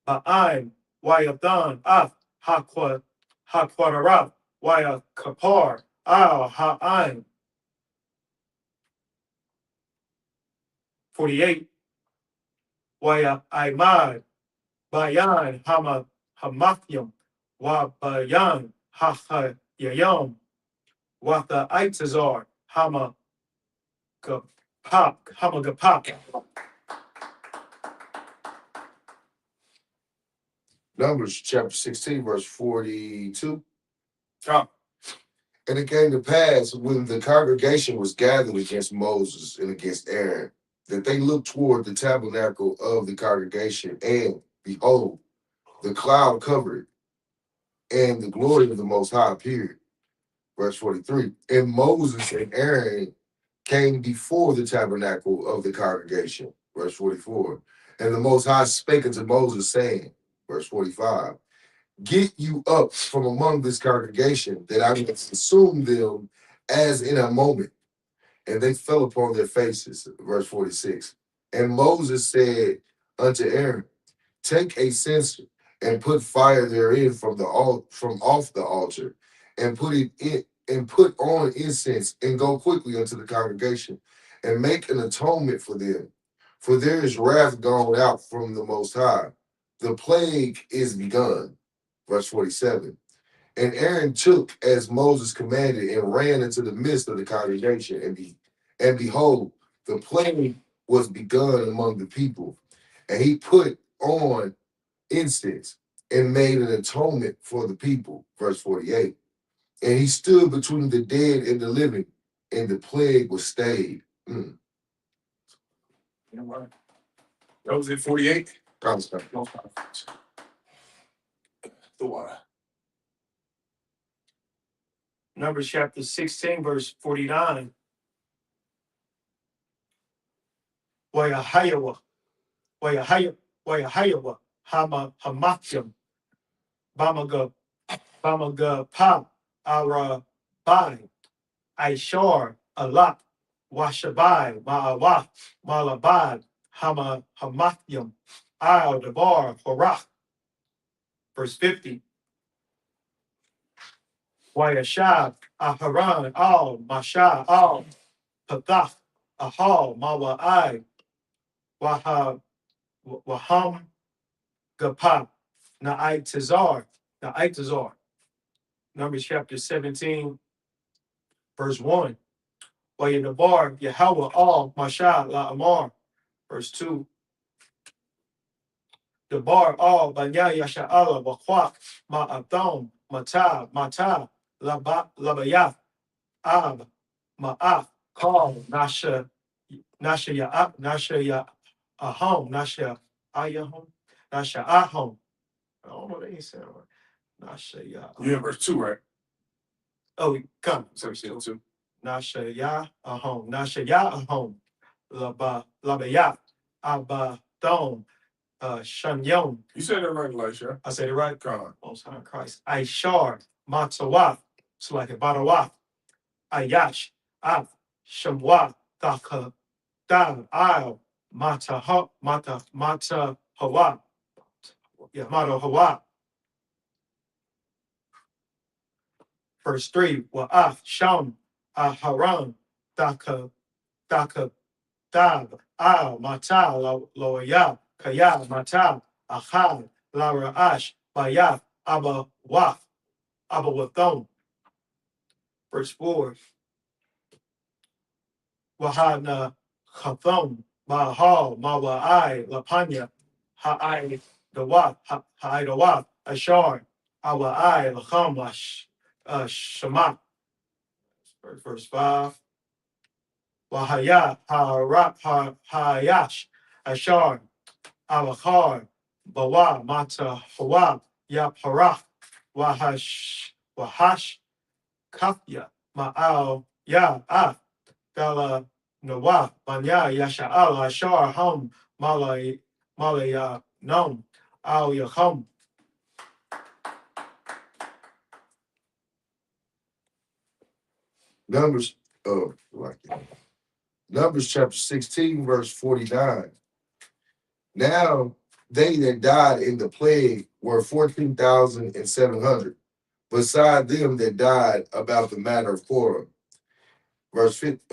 Ba'aim, Waya Dan, Af, Hakwadarab, Waya Kapar, Al, Ha'aim. 48. Waya Aimad, Bayan, Hamathim, Wa Bayan, Yayam, Watha Itazar, Hamagapak. Numbers chapter 16, verse 42. Ah. And it came to pass when the congregation was gathered against Moses and against Aaron, that they looked toward the tabernacle of the congregation, and behold, the cloud covered it, and the glory of the Most High appeared. Verse 43. And Moses and Aaron came before the tabernacle of the congregation. Verse 44. And the Most High spake unto Moses, saying, verse 45, get you up from among this congregation, that I may consume them as in a moment. And they fell upon their faces. Verse 46. And Moses said unto Aaron, take a censer and put fire therein from off the altar, and put it in, and put on incense, and go quickly unto the congregation, and make an atonement for them. For there is wrath gone out from the Most High. The plague is begun. Verse 47. And Aaron took as Moses commanded, and ran into the midst of the congregation, and behold, the plague was begun among the people. And he put on incense and made an atonement for the people. Verse 48. And he stood between the dead and the living, and the plague was stayed. That was it, 48? The water. Numbers chapter 16, verse 49. Wayahayawa, Hamathim, Bamaga Pa, Arabai, Aishar, Alak, Washabai, Ma'awaf, Malabad, Hamathim, Al, Debar, Horach. Verse 50. Wayashab, Aharan, Al, Masha, Al, Pathach, Ahal, Mawa'ai, Waham, Gapa, Na'itazar. Numbers chapter 17, verse 1. Wayadabar, Yahweh, Al, Masha, La Amar. Verse 2. Debar, Al, Banya, Yasha'ala, Wakwak, Ma'athon, Mata, Labayat, Ab, Ma'af, Kal, Nasha Ahom, Nasha Ayahom, Nasha Ahom. I don't know what they said. Nasha Ya. You in verse 2, right? Oh, come. 17:2. Nasha Ya Ahom, Nasha Ya Ahom, Labayat, Abathon, Shanyom. You said that right, Elisha. I said it right. God. Most High Christ. Aishar, Matawaf, Slack Badawath, Ayash, Av, Shamwa, Daka, Dan, Al, Mata, Hawa. Yeah, Mata Hawa. Verse 3, Wa'af, Sham, Aharam, Daka, Dab, Al, Mata, Loya, Kaya, Mata, Achad, La Ra'ash, Bayaf, Abba Waf, Abba Wathon. Verse 4, Wahana Chathon, Mahal, Mawa'ai, Lapanya, Ha'ai, Dawaf, Ha'ai Dawaf, Ashar, Awa'ai, Lacham, Shema. Verse 5, Wahaya, Hayash, Ashar, Awachar, Bawa, Mata, Hawa, Yapharach, Wahash, Kafya, Ma'al, Af, Gala, Nawaf, Banya, Yasha'al, Ashar, Hum, Malaya, Nom, Al Yachum. Numbers, Numbers chapter 16, verse 49. Now they that died in the plague were 14,700, beside them that died about the matter of Korah. Verse 50.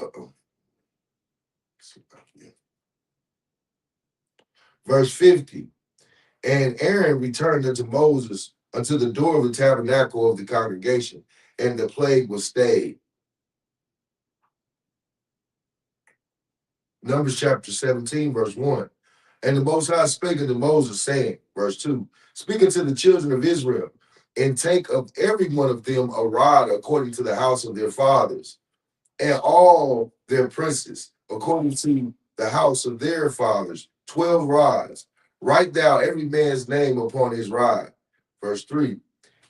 Verse 50. And Aaron returned unto Moses unto the door of the tabernacle of the congregation, and the plague was stayed. Numbers chapter 17, verse 1. And the Most High spake unto Moses, saying, verse 2, speak unto the children of Israel, and take of every one of them a rod according to the house of their fathers, and all their princes according to the house of their fathers, 12 rods. Write thou every man's name upon his rod. Verse 3,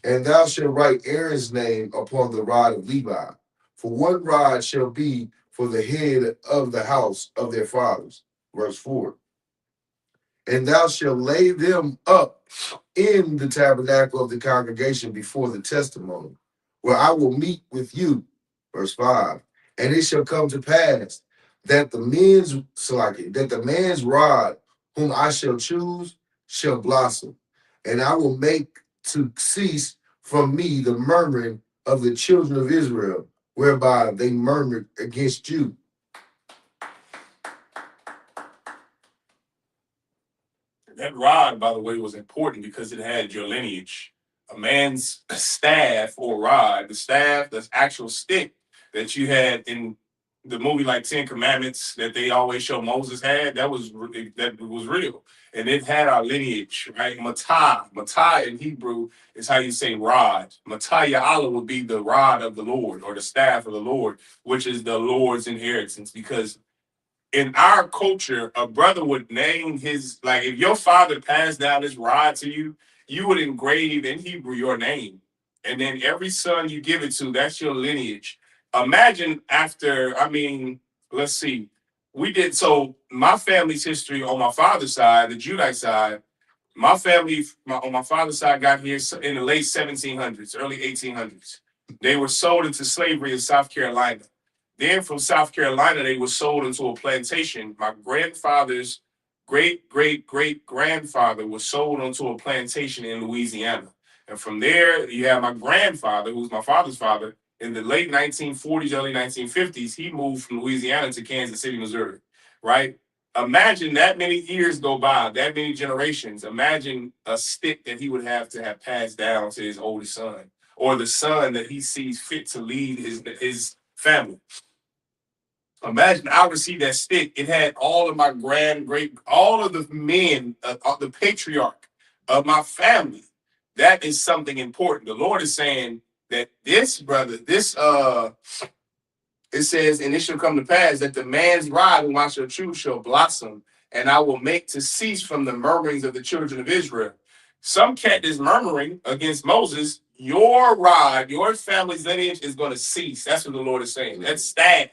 and thou shalt write Aaron's name upon the rod of Levi. For one rod shall be for the head of the house of their fathers. Verse 4, and thou shalt lay them up in the tabernacle of the congregation before the testimony, where I will meet with you. Verse 5, and it shall come to pass that the man's rod whom I shall choose shall blossom, and I will make to cease from me the murmuring of the children of Israel, whereby they murmured against you. That rod, by the way, was important because it had your lineage. A man's staff or rod, the staff, the actual stick that you had in the movie like 10 Commandments that they always show Moses had, that was real. And it had our lineage, right? Matah in Hebrew is how you say rod. Matah Ya'ala would be the rod of the Lord or the staff of the Lord, which is the Lord's inheritance, because in our culture, a brother would name his, like if your father passed down his rod to you, you would engrave in Hebrew your name. And then every son you give it to, that's your lineage. Imagine after, let's see, so my family's history on my father's side, the Judite side, my family on my father's side got here in the late 1700s, early 1800s. They were sold into slavery in South Carolina. Then from South Carolina, they were sold into a plantation. My grandfather's great-great-great-grandfather was sold onto a plantation in Louisiana. And from there, you have my grandfather, who's my father's father, in the late 1940s, early 1950s, he moved from Louisiana to Kansas City, Missouri, right? Imagine that many years go by, that many generations. Imagine a stick that he would have to have passed down to his oldest son, or the son that he sees fit to lead his family. Imagine I received that stick. It had all of my all of the men, the patriarch of my family. That is something important. The Lord is saying that this brother, it says, and it shall come to pass that the man's rod whom I shall choose shall blossom, and I will make to cease from the murmurings of the children of Israel. Some cat is murmuring against Moses. Your rod, your family's lineage is going to cease. That's what the Lord is saying. That's staff.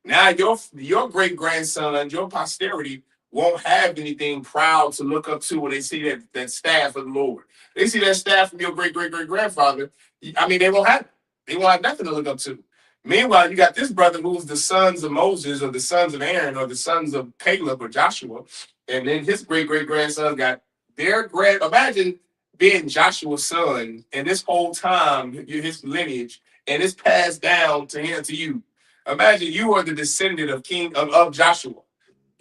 Now your great-grandson, your posterity won't have anything proud to look up to when they see that staff of the Lord. They see that staff from your great-great-great-grandfather. They won't have it. They won't have nothing to look up to. Meanwhile, you got this brother who's the sons of Moses or the sons of Aaron or the sons of Caleb or Joshua. And then his great-great-grandson got their grand. Imagine being Joshua's son and this whole time, his lineage, and it's passed down to him, to you. Imagine you are the descendant of Joshua.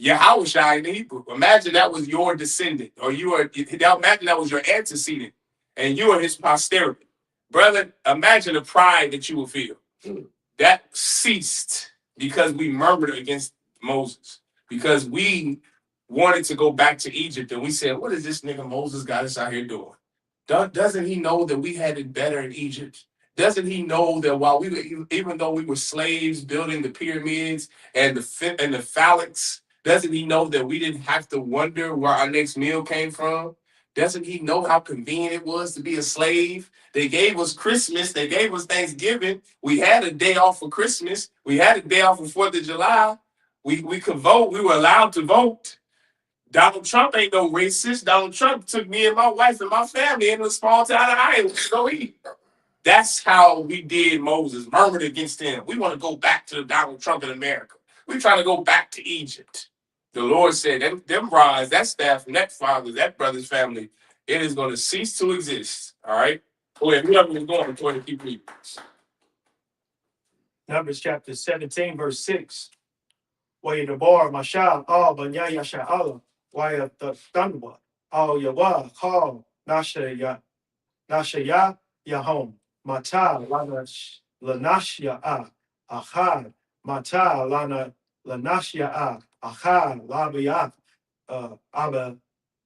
Yahushua in Hebrew. Imagine that was your descendant, or imagine that was your antecedent, and you are his posterity. Brother, imagine the pride that you will feel. That ceased because we murmured against Moses, because we wanted to go back to Egypt, and we said, what is this nigga Moses got us out here doing? Doesn't he know that we had it better in Egypt? Doesn't he know that while even though we were slaves building the pyramids and the phallics, doesn't he know that we didn't have to wonder where our next meal came from? Doesn't he know how convenient it was to be a slave? They gave us Christmas. They gave us Thanksgiving. We had a day off for Christmas. We had a day off for 4th of July. We could vote. We were allowed to vote. Donald Trump ain't no racist. Donald Trump took me and my wife and my family into a small town in Iowa to go eat. That's how we did Moses, murmured against him. We want to go back to Donald Trump in America. We're trying to go back to Egypt. The Lord said, them rods, that staff, and that father, that brother's family, it is going to cease to exist. All right? Go ahead. Whoever is going, go ahead and keep reading. Numbers chapter 17, verse 6. وَيَدَبَرْ مَشَاء بَنْيَا يَشَاءَ وَيَتَّنْوَ أَوْ يَوَا خَالْ نَاشَيَا يَهُمْ مَتَى لَنَاشْيَا أَخَادْ مَتَى لَنَاشْيَا أَخَادْ لَبِيَا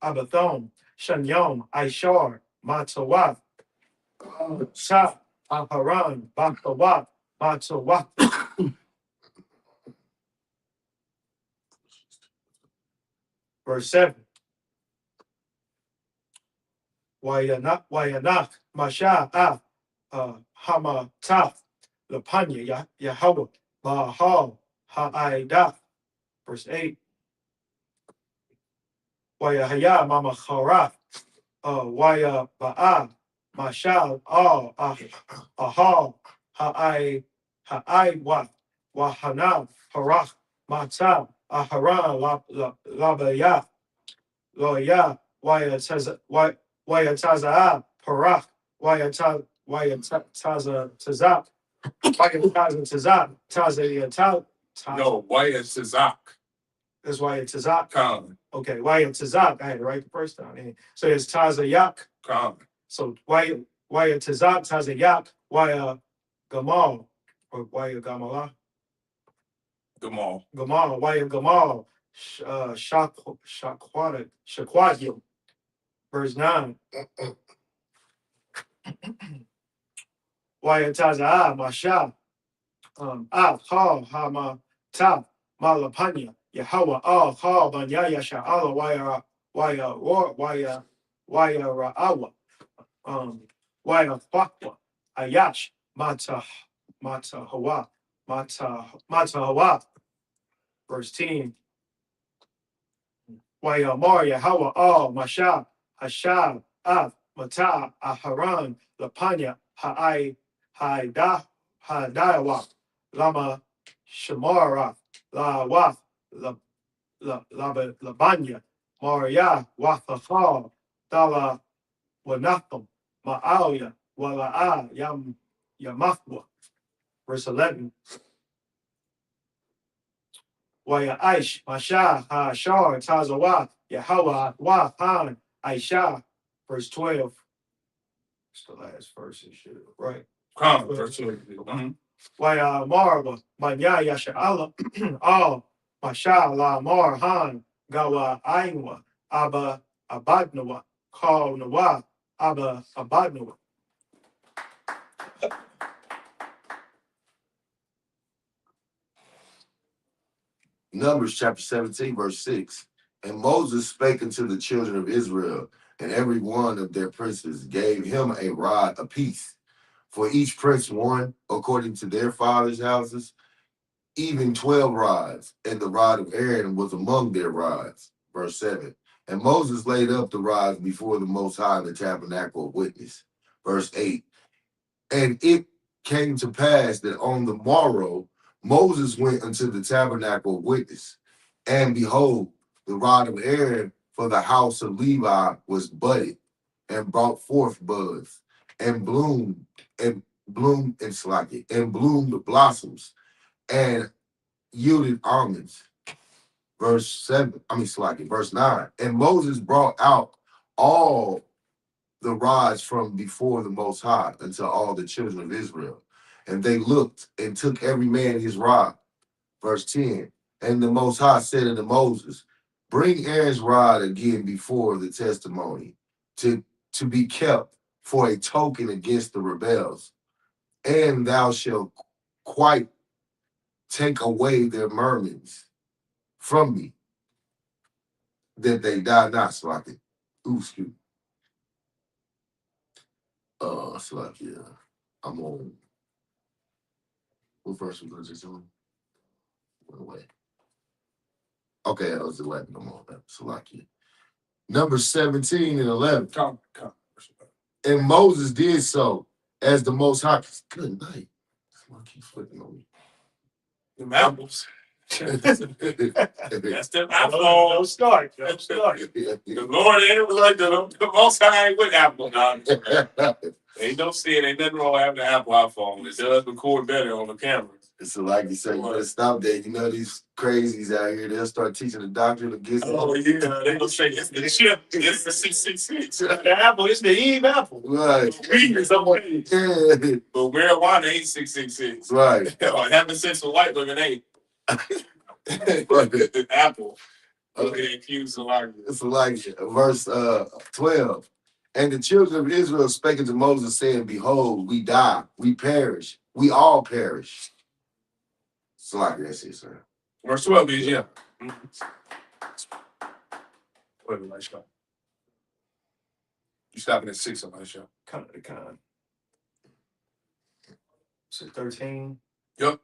أَبَثَوْم شَنْيَوْم أَيْشَارْ مَتَوَاتْ شَا أَهَرَانْ بَطَوَاتْ مَتَوَاتْ. Verse 7. Wayanach Masha Hamataf Lapanya Yahweh Bahal Ha'aidah. Verse 8. Wayahaya Mama Charath Waya Ba'a Mashal Ahal Ha'aiwat Wahanav Harach Matab Aharan Labaya Loya Wayataza Parach Wayataza Tazak Wayataza Tazak No, Wayatazak. That's Wayatazak. Come. Okay, Wayatazak. I had it right the first time. So it's Tazayak. Come. So Wayatazak, Tazayak, Waya Gamal, or Waya Gamala. Gamal, Waya Gamal, Shakwadim. Verse 9. Waya Taza Masha Hal Hama Ta Malapanya Yahweh Hal Banya Yasha'ala Waya Ra'awa Waya Fakwa Ayash Mata Hawa. Verse 10. Waya Mar Yahweh Masha Hashab Mata Aharan Lapanya Hadawa Lama Shamara La Wath Labanya Maria Wathafal Dala Wanatham Ma'alia Wala'a Yamafwa. Verse 11. Waya Aish Masha Hashar Tazawa Yahweh Wathan Aisha. Verse 12. It's the last verse and shit, right? verse 12. Waya Marva Manya Yasha'ala Al Masha La Marhan Gawa Ainwa Abba Abadnawa Kal Nawa Abba Abadnawa. Numbers chapter 17, verse 6. And Moses spake unto the children of Israel, and every one of their princes gave him a rod apiece, for each prince one, according to their fathers' houses, even 12 rods, and the rod of Aaron was among their rods. Verse 7. And Moses laid up the rods before the Most High in the tabernacle of witness. Verse 8. And it came to pass that on the morrow Moses went unto the tabernacle of witness, and behold, the rod of Aaron for the house of Levi was budded, and brought forth buds, and bloomed and bloomed blossoms, and yielded almonds. Verse 9. And Moses brought out all the rods from before the Most High unto all the children of Israel. And they looked and took every man his rod. Verse 10. And the Most High said unto Moses, bring Aaron's rod again before the testimony to be kept for a token against the rebels. And thou shalt quite take away their murmurings from me, that they die not. Slocky. Ooh, excuse me. Slocky. I'm on. What verse was this on? Went away. Okay, that was 11. I'm on that. Slocky. Number 17 and 11. Come. And Moses did so as the Most High. Good night. Keep flipping on me. The apples. That's the apple. Don't start. The Lord ain't like the Most High ain't with Apple. Ain't no sin, ain't nothing wrong with having an Apple iPhone. It does record better on the camera. It's like you say, you better stop that. You know these crazies out here, they'll start teaching the doctrine against it. Oh yeah, they gonna say it's the chip, it's the 666. The apple, it's the Eve apple. Right. Weed is okay. Yeah. But marijuana ain't 666. Right. Or having sex with white women ain't. Apple. Okay, accused of argument. It's like verse 12. And the children of Israel spake unto Moses, saying, behold, we die, we perish, we all perish. So like that's it, sir. Verse 12 is, yeah. Wait, Elisha. You stopping at 6, Elisha. Con. So 13. Yep.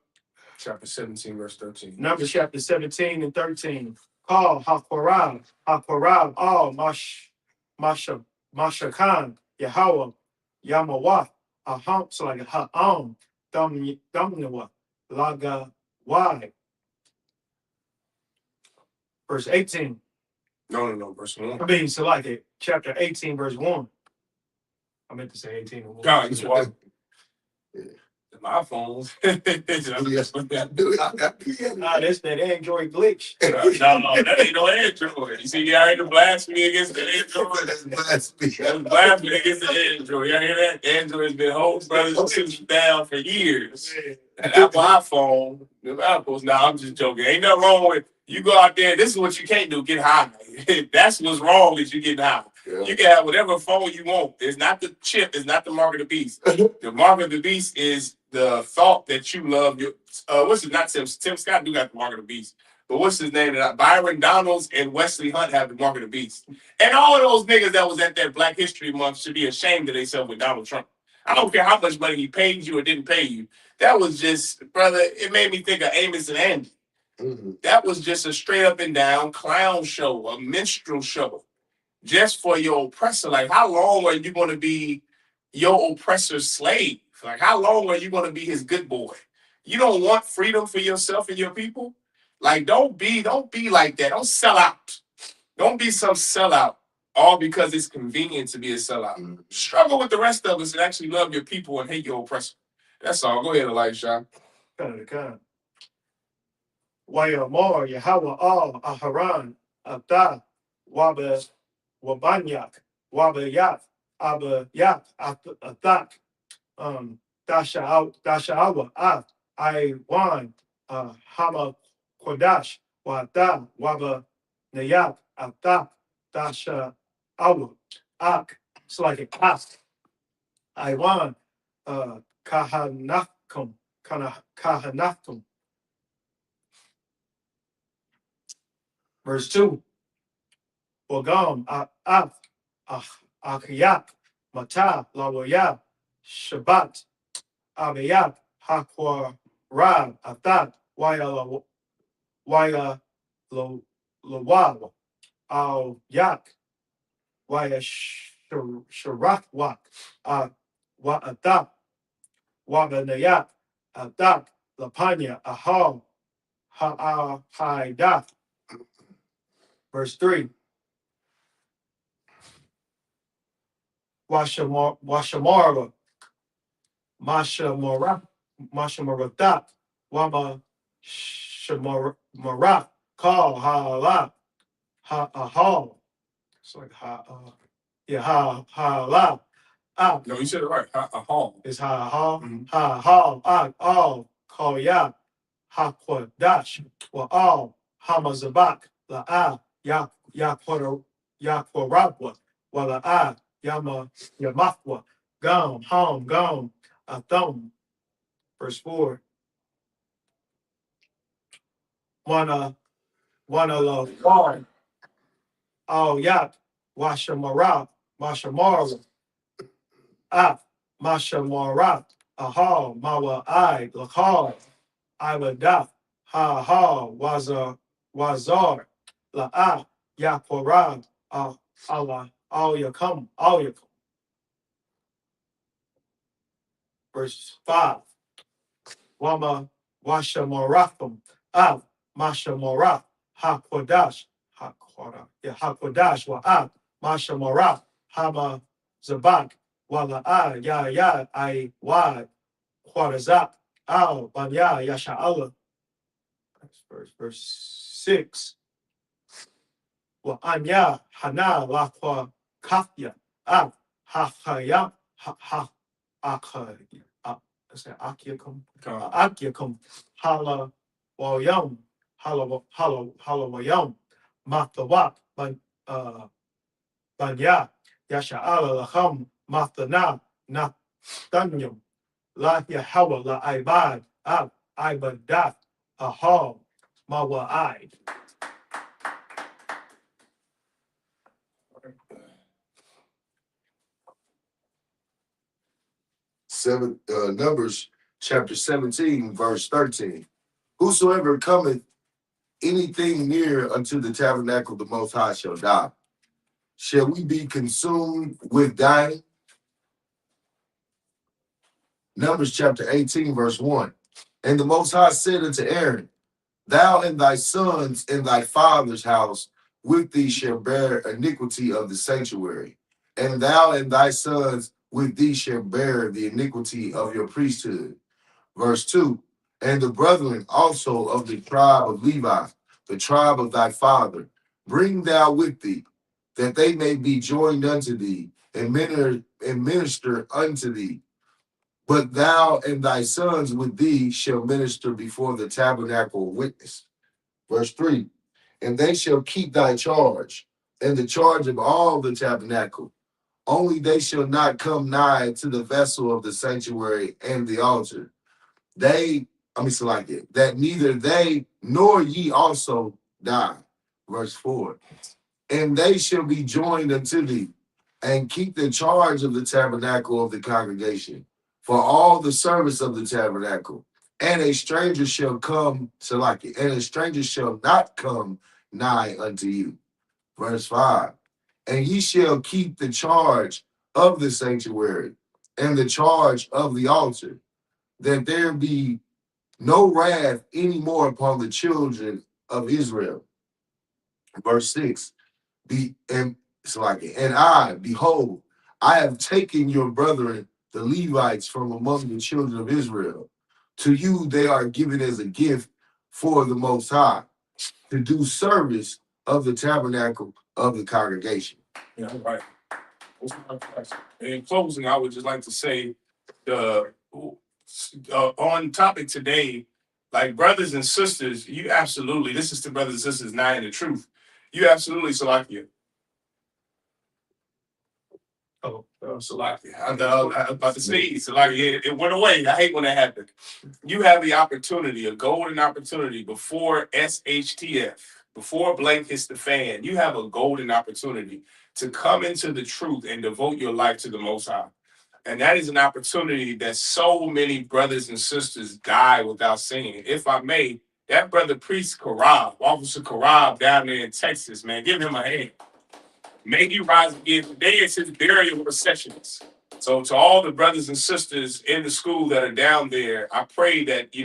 Chapter 17, verse 13. Numbers chapter 17 and 13. Call Korah, all Mashakan, Yahweh, Yamawah, Aham, so like Ha'am, Damnawa, Laga, Why. Verse 18. No, verse 1. I mean, so like it, chapter 18, verse 1. I meant to say 18 and 1. God, it's what? My phones. Yes, That's that Android glitch. No, that ain't no Android. You see, y'all hear the blasphemy against the Android? That's blasphemy. That's blasphemy against the Android. Y'all hear that? Android's been holding brothers and sisters down for years. That Apple iPhone, them apples. Now, I'm just joking. Ain't nothing wrong with you go out there. This is what you can't do. Get high. That's what's wrong is you getting high. Yeah. You can have whatever phone you want. It's not the chip. It's not the mark of the beast. The mark of the beast is the thought that you love. Your what's his not Tim Scott do got the mark of the beast. But what's his name? Byron Donalds and Wesley Hunt have the mark of the beast. And all of those niggas that was at that Black History Month should be ashamed of themselves with Donald Trump. I don't care how much money he paid you or didn't pay you. That was just, brother, it made me think of Amos and Andy. Mm-hmm. That was just a straight up and down clown show, a minstrel show, just for your oppressor. Like, how long are you going to be your oppressor's slave? Like, how long are you going to be his good boy? You don't want freedom for yourself and your people? Like, don't be like that. Don't sell out. Don't be some sellout, all because it's convenient to be a sellout. Mm-hmm. Struggle with the rest of us and actually love your people and hate your oppressor. That's all. Go ahead, Elisha. Kind. Wayamor, Yahweh, all, Aharan, Abda, Wabanyak, Wabayat, Abayat, Athak, Dasha'awa, Iwan, Hama Kodash, Wada, Waba Nayat, Athak, Dasha'awa, Ak, it's like a class. Iwan, Kahanakum. Verse 2. Wagam, Akiyat, Mata, Lawayat, Shabbat, Abiyat, Hakwa, Rab, Athat, Waya Lawab, Al Yak, Waya Sharak Wak, Wa Athat, Wabanayat, Adak, Lapanya, Ahal, Ha'ahaidah. Verse 3. Washamara, Mashamaratat, Wama Shamara, Call, Ha'ala, Ha'ahal. It's like Ha'ala. No, you said it right. Hall. It's Ha'ahal, Ha'ahal, All, Call Ya, Ha'quadash, Wa'al, Hamazabak, La'a, Yaqwarabwa, Wala'a, Yamafwa, Gam, Ham, Gam, Atham. Verse 4. Wana la Wal, Al Yak, Washamara, Mashamara, Mashamara, Ahal, Mawa I, Lakal, Iwadaf, Wazar, La'a, Yaqwarab, Allah, Al Yakum. Verse 5. Wama Washamaratham, Mashamara, Hakwadash, Hakwadash, Wa'ab, Mashamara, Hama Zabak, Wala'a, Ya, I, Wad, Quadazak, Al, Banya, Yasha'ala. Verse 6. Wa'anya, Hana, Lakwa, Kafya, Hachayam, Akiakum, Hala Wayam, Wayam, Matawak, Banya, Yasha'ala Laham, Mathana, Nathanyum, La Yahawa, La Ibad, Ibadat, Ahal, Mawa'id. Numbers chapter 17, verse 13. Whosoever cometh anything near unto the tabernacle of the Most High shall die. Shall we be consumed with dying? Numbers chapter 18, verse 1. And the Most High said unto Aaron, Thou and thy sons in thy father's house with thee shall bear iniquity of the sanctuary, and thou and thy sons with thee shall bear the iniquity of your priesthood. Verse 2. And the brethren also of the tribe of Levi, the tribe of thy father, bring thou with thee, that they may be joined unto thee, and minister unto thee. But thou and thy sons with thee shall minister before the tabernacle of witness. Verse 3. And they shall keep thy charge, and the charge of all the tabernacle. Only they shall not come nigh to the vessel of the sanctuary and the altar. That neither they nor ye also die. Verse 4. And they shall be joined unto thee, and keep the charge of the tabernacle of the congregation, for all the service of the tabernacle. And a stranger shall come, and a stranger shall not come nigh unto you. Verse 5. And ye shall keep the charge of the sanctuary, and the charge of the altar, that there be no wrath any more upon the children of Israel. Verse 6. And I, behold, I have taken your brethren, the Levites, from among the children of Israel. To you they are given as a gift for the Most High, to do service of the tabernacle of the congregation. Yeah, right. In closing, I would just like to say, on topic today, like brothers and sisters, you absolutely, this is to brothers and sisters now in the truth. You absolutely, Salakia. Salakia. I was about to say, Salakia, it went away. I hate when that happened. You have the opportunity, a golden opportunity before SHTF, before blank hits the fan. You have a golden opportunity to come into the truth and devote your life to the Most High. And that is an opportunity that so many brothers and sisters die without seeing. If I may, that brother priest Korah, Officer Korah down there in Texas, man, give him a hand. May he rise again. Today is his burial processions. So to all the brothers and sisters in the school that are down there, I pray that he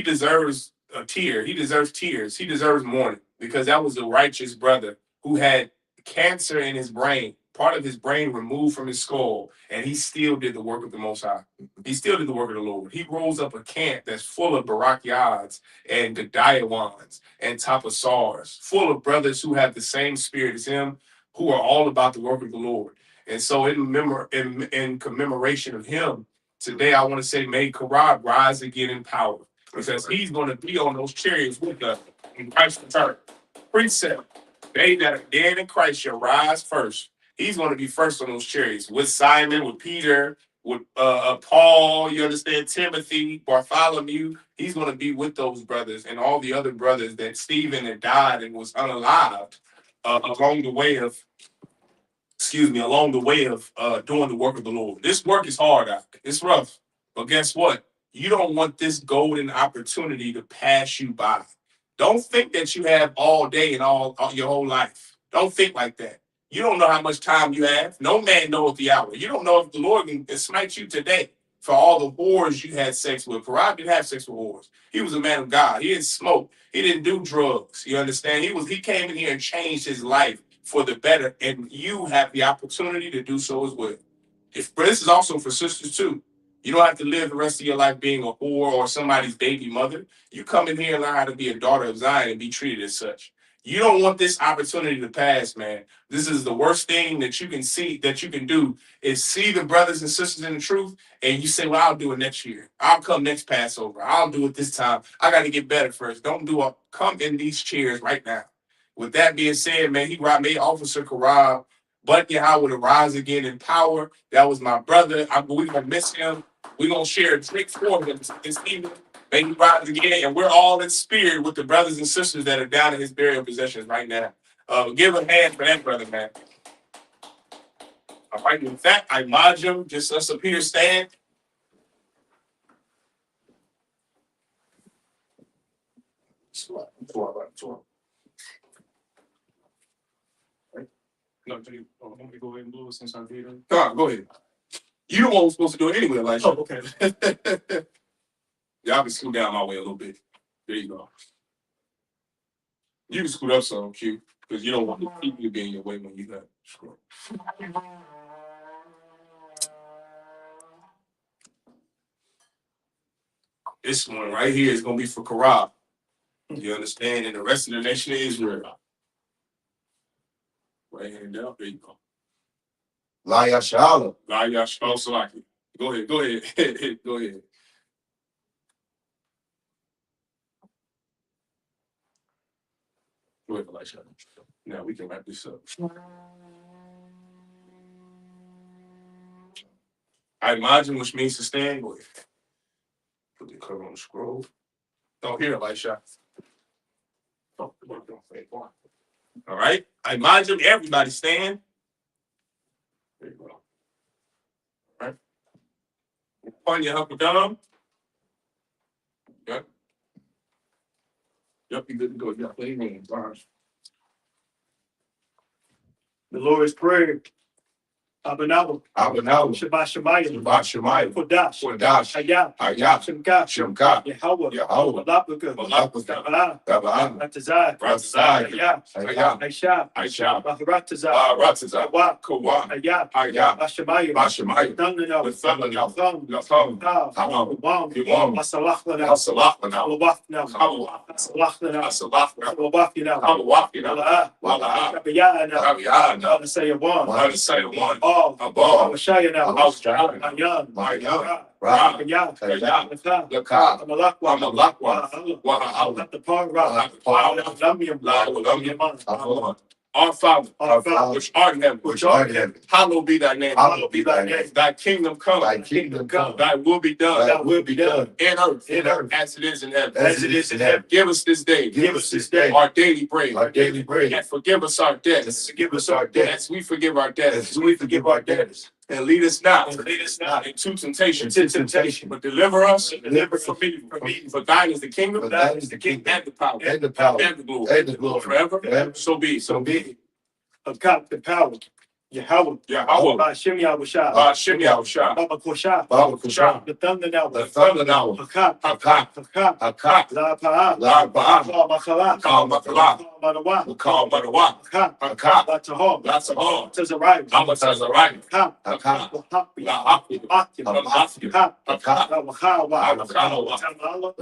deserves a tear. He deserves tears. He deserves mourning, because that was a righteous brother who had cancer in his brain, part of his brain removed from his skull, and he still did the work of the Most High. He still did the work of the Lord. He rose up a camp that's full of Barakiads and Gadiawans and Tapasars, full of brothers who have the same spirit as him, who are all about the work of the Lord. And so in commemoration of him, today I want to say, may Korah rise again in power, because he's going to be on those chariots with us in Christ's return. Precept, they that are dead in Christ shall rise first. He's going to be first on those chariots with Simon, with Peter, with Paul, you understand, Timothy, Bartholomew. He's going to be with those brothers and all the other brothers that Stephen had died and was unalived along the way of doing the work of the Lord. This work is hard out. It's rough. But guess what? You don't want this golden opportunity to pass you by. Don't think that you have all day and all your whole life. Don't think like that. You don't know how much time you have. No man knoweth the hour. You don't know if the Lord can smite you today for all the whores you had sex with. Korah didn't have sex with whores. He was a man of God. He didn't smoke. He didn't do drugs. You understand? He came in here and changed his life for the better, and you have the opportunity to do so as well. But this is also for sisters too. You don't have to live the rest of your life being a whore or somebody's baby mother. You come in here and learn how to be a daughter of Zion and be treated as such. You don't want this opportunity to pass, man. This is the worst thing that you can see, that you can do, is see the brothers and sisters in the truth, and you say, well, I'll do it next year. I'll come next Passover. I'll do it this time. I got to get better first. Don't do it. Come in these chairs right now. With that being said, man, he made Officer Korah, but Yahweh to rise again in power. That was my brother. We're going to miss him. We're going to share a drink for him this evening. May he rise again. And we're all in spirit with the brothers and sisters that are down in his burial possessions right now. Give a hand for that brother, man. All right, with that, I mod him. Just us up here stand. No, I'm going to go ahead and do it since I did it. Go ahead. You the one who's supposed to do it anyway, Elijah. Oh, okay. Y'all can scoot down my way a little bit. There you go. You can scoot up some, Q, because you don't want the people to be in your way when you got scroll. This one right here is going to be for Korah. You understand? And the rest of the nation of Israel. Right hand down. There you go. SHALAM. Oh, Salaki. Go ahead. Go ahead. Go ahead. Go ahead, Elisha. Now we can wrap this up. I imagine, which means to stand. Go ahead. Put the cover on the scroll. Don't hear Elisha. All right. I imagine everybody stand. There you go. All right. Point your upper down. Yep. Yep, you good to go. You got to play hands. The Lord's Prayer. Abanawa. Shabbat Shemayim. Kodash. Hayah. Shemka. Yahweh. Malapaka. Ratazai. Hayah. Aisha. Baharatazai. Kawa. Hayah. Bashamayim. Thumb. Masalach Our Father, which art in heaven, hallowed be thy name. Thy kingdom come. Thy will be done. In earth, as it is in heaven. Give us this day. Our daily bread. And forgive us our debts. As we forgive our debtors. And lead us not into temptation. But deliver us from evil. For thine is the kingdom. And the power. And the glory. Forever. So be it. Of God, the power Yahweh. Ba'Shem Yahushua. Ba'Shem Yahushua. Baba Kosha. Baba Kosha. The thunder now. The thunder now. Hakak. Hakak. Hakak. La Pa'a. La Ba'a. Call Makala. Call Makala. Manawa. Call Manawa. Hakak. Hakak. Latahom. Latahom. Tazariah. Amatazariah. Hakak. Hakak. Lahapi. Lahapi. Akim. Hakak. Hakak. Lawakawa. Awakawa. Tamala.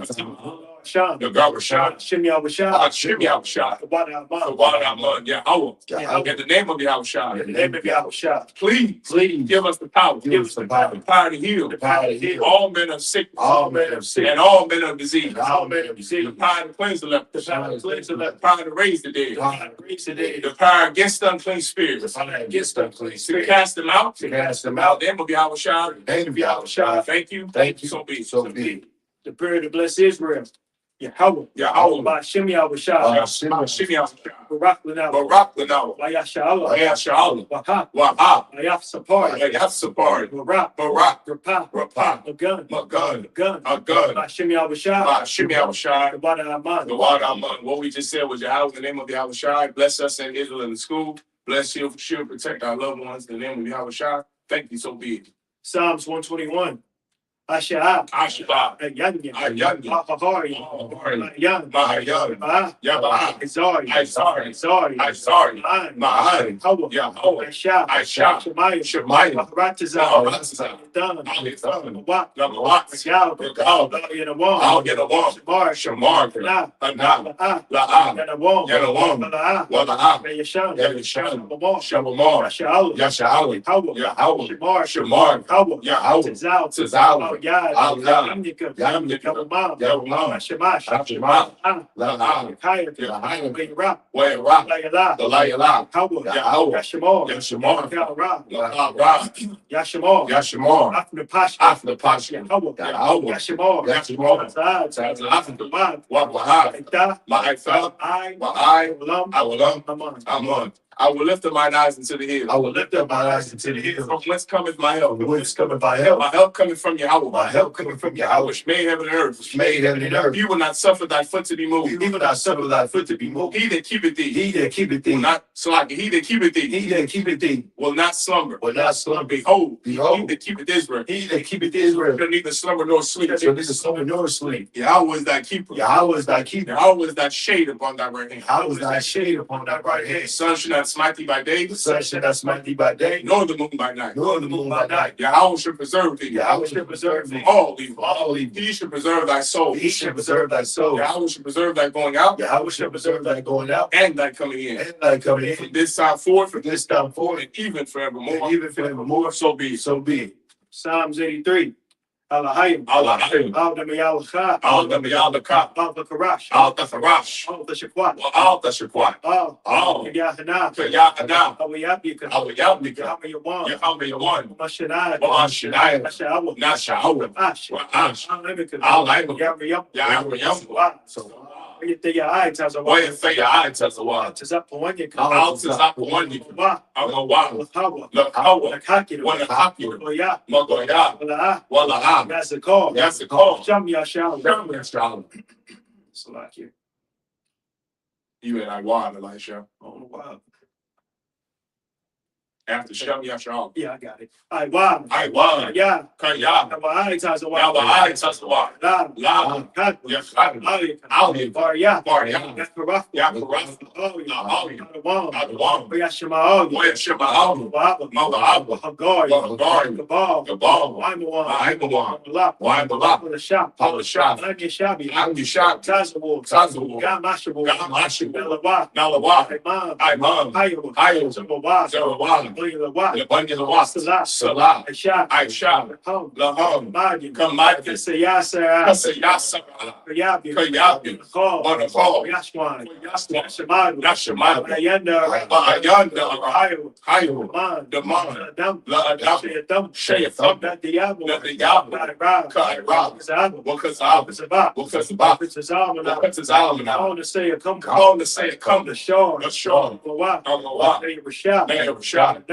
Shan. The Garbashan. Ba'Shem Yahushua. Ba'Shem Yahushua. The Wada Aman. The water Aman. Yahweh. Yahweh. In the name of Yahushua. In the name of Yahushua. Please give us the power. Give us the power. The power to heal. The power to heal. All men of sickness. All men of sickness. And all men of disease. All men of disease. The power to cleanse the leper. The power to cleanse the leper. The power to raise the dead. The power to raise the dead. The power against unclean spirits. The power against the unclean To spirit. cast them out. To cast them Out out. the name of Yahushua. Name of Yahushua. Thank you. Thank you. So be. So be it. The prayer to bless Israel. Yahweh. Yahweh. Ba'Shem Yahushua. Ba'Shem Yahushua. Barak Lanawa. Barak Lanawa. Wayashala. Yahshua. Wahab. Wahab. Ayaf-Sapar. Yatsapar. Barak. Barak. Rapah. Rapah. Magun. Magun. Gun. Magun. Ba'Shem Yahushua. Ba'Shem Yahushua. The Wada Aman. The water Aman. What we just said was Yahweh, in the name of Yahushua. Bless us in Israel in the school. Bless you, shield, protect our loved ones in the name of Yahushua. Thank you, so be it. Psalms 121. Asha'ab. Ashba. Ayanya. Ayanya. Mahahari. Mahayan. Mahayan. Ba'a. Yaba'a. Izari. Izari. Izari. Izari. Ma'an. Ma'an. Yahweh. Yahweh. Aisha. Aisha. Shemaiah. Shemaiah. Maharatazah. Maharatazah. Dan. Alithan. Mawat. Namawat. Regal. Regal. Yanawam. Al Yanawam. Shamar. Shamar. Na. Anam. La'a. La'am. Yanawam. Yanawam. La'a. Wala'am. Yashan. Yashan. Shabamar. Shabamar. Yasha'al. Yasha'al. Yahweh. Yahweh. Shamar. Shamar. Yahweh. Yahweh. Tizal. Tizal. Al-Yad. Al-Yad. Yamnika. Yamnika. Yawamam. Yawamam. Shemash. Shemash. La'am. La'am. Yakayah. Yahayim. Wayra. Wayra. Layala. The Layala. Yahweh. Yahweh. Yashamar. Yashamar. Yahra. Ra. Yashamar. Yashamar. After Pasha. After Pasha. Yahweh. Yahweh. Yashamar. Yashamar. Zad. Zad. Wahab. Wahab. Ita. Ma'aitha. I. Wa'ai. Alam. Awalam. Amun. I will lift up mine eyes into the hills. I will lift up my eyes into the hills. From whence cometh my help? From whence cometh my help? My help cometh from Yahweh. My help cometh from Yahweh, which made heaven and earth. which made heaven and earth. He will not suffer thy foot to be moved. Even thy suffer thy foot to be moved. He that keepeth thee He that keepeth thee, will not slumber. He that keepeth thee he that keepeth thee, will not slumber. will not slumber. Behold, Behold, he that keepeth Israel he that keepeth Israel, shall neither slumber nor sleep. shall neither slumber nor sleep. Yahweh is thy keeper. Yahweh is thy keeper. Yahweh is thy shade upon thy right hand. Yahweh is thy shade upon thy right The hand. sun shall not smite thee by day, The sun shall not smite thee by day, nor the moon by night. nor the moon by night. Yahweh shall preserve thee Yahweh shall preserve thee from all evil. from all evil. He shall preserve thy soul. He shall preserve thy soul. Yahweh shall preserve thy going out Yahweh shall preserve thy going out and thy coming in. and thy coming From in. this time forth From this time forth, and even forevermore. and even forevermore, So be it. so be it. Psalms 83. Alahayim. Allah. Al the Mayalcha. Al the Mayalcha. Al the Karash. Al the Farash. Al the Shakwat. Al the Shakwat. Al. Al. Yahanna. Yahanna. Al Yappika. Al Yappika. Yahamayawam. Yahamayawam. Mashanai. Ma'ashanai. Nashawa. Nashawa. Ash. Ash. Al Limika. Al Limika. Yamayam. Yamayam. So, you think your eye tells a Why you say your eye tells the water? Tis up for one you come. Out is up one you Wa. I'm a wild. With Hawa. Look how The Kaki. one of happy. Oya. Magoya. Wala. Walla. That's the call. That's the call. Sham Yashal. So like you. You and I wild, Elisha. Oh, wow. After Shem Yashal. Yeah, I got it. Wow. I won. Yeah. Kaya. Now, my eye tells a Now the while. eye tells the water. La. La. Kat. Yes. I'll be. Barya. Barya. That's Korah. Yakaraf. Oh, Oh, yeah. The wall. the wall. Yashima. Where Shema Al. Wahaba. Mother Abba. Hagar. Hagar. The ball. The ball. I'm the one. I'm the one. Lap. Why the lap? The shop. All the shop. I'm your shabby. I'm the shop. Tazawal. Tazawal. God Mashable. God Mashable. Belawa. Now the water. Imam. I mom. Hayo. Hayo. Zabawa. Zabawa. Belawa. The bundle of wasps. Salah. Aisha. Aisha. Home. Lahom. Magin. Come Magin. Yasser. Yasser. Kayabi. Kayabi. Call. On the call. Yashwan. Yaswan. Shemadu. Nashemadu. Ayanda. Ayanda. Hayo. Hayo. Man. The man. Adam. La Adam. Shayadam. Shayadam. That Diablo. That Diablo. Kairab. Kairab. Zab. Wakazab. Zabak. Wakazab. Zalman. Wakazab. I want to say a come. Call to say come The shore. The shore. Go out. Go out. They were shot. They were shot.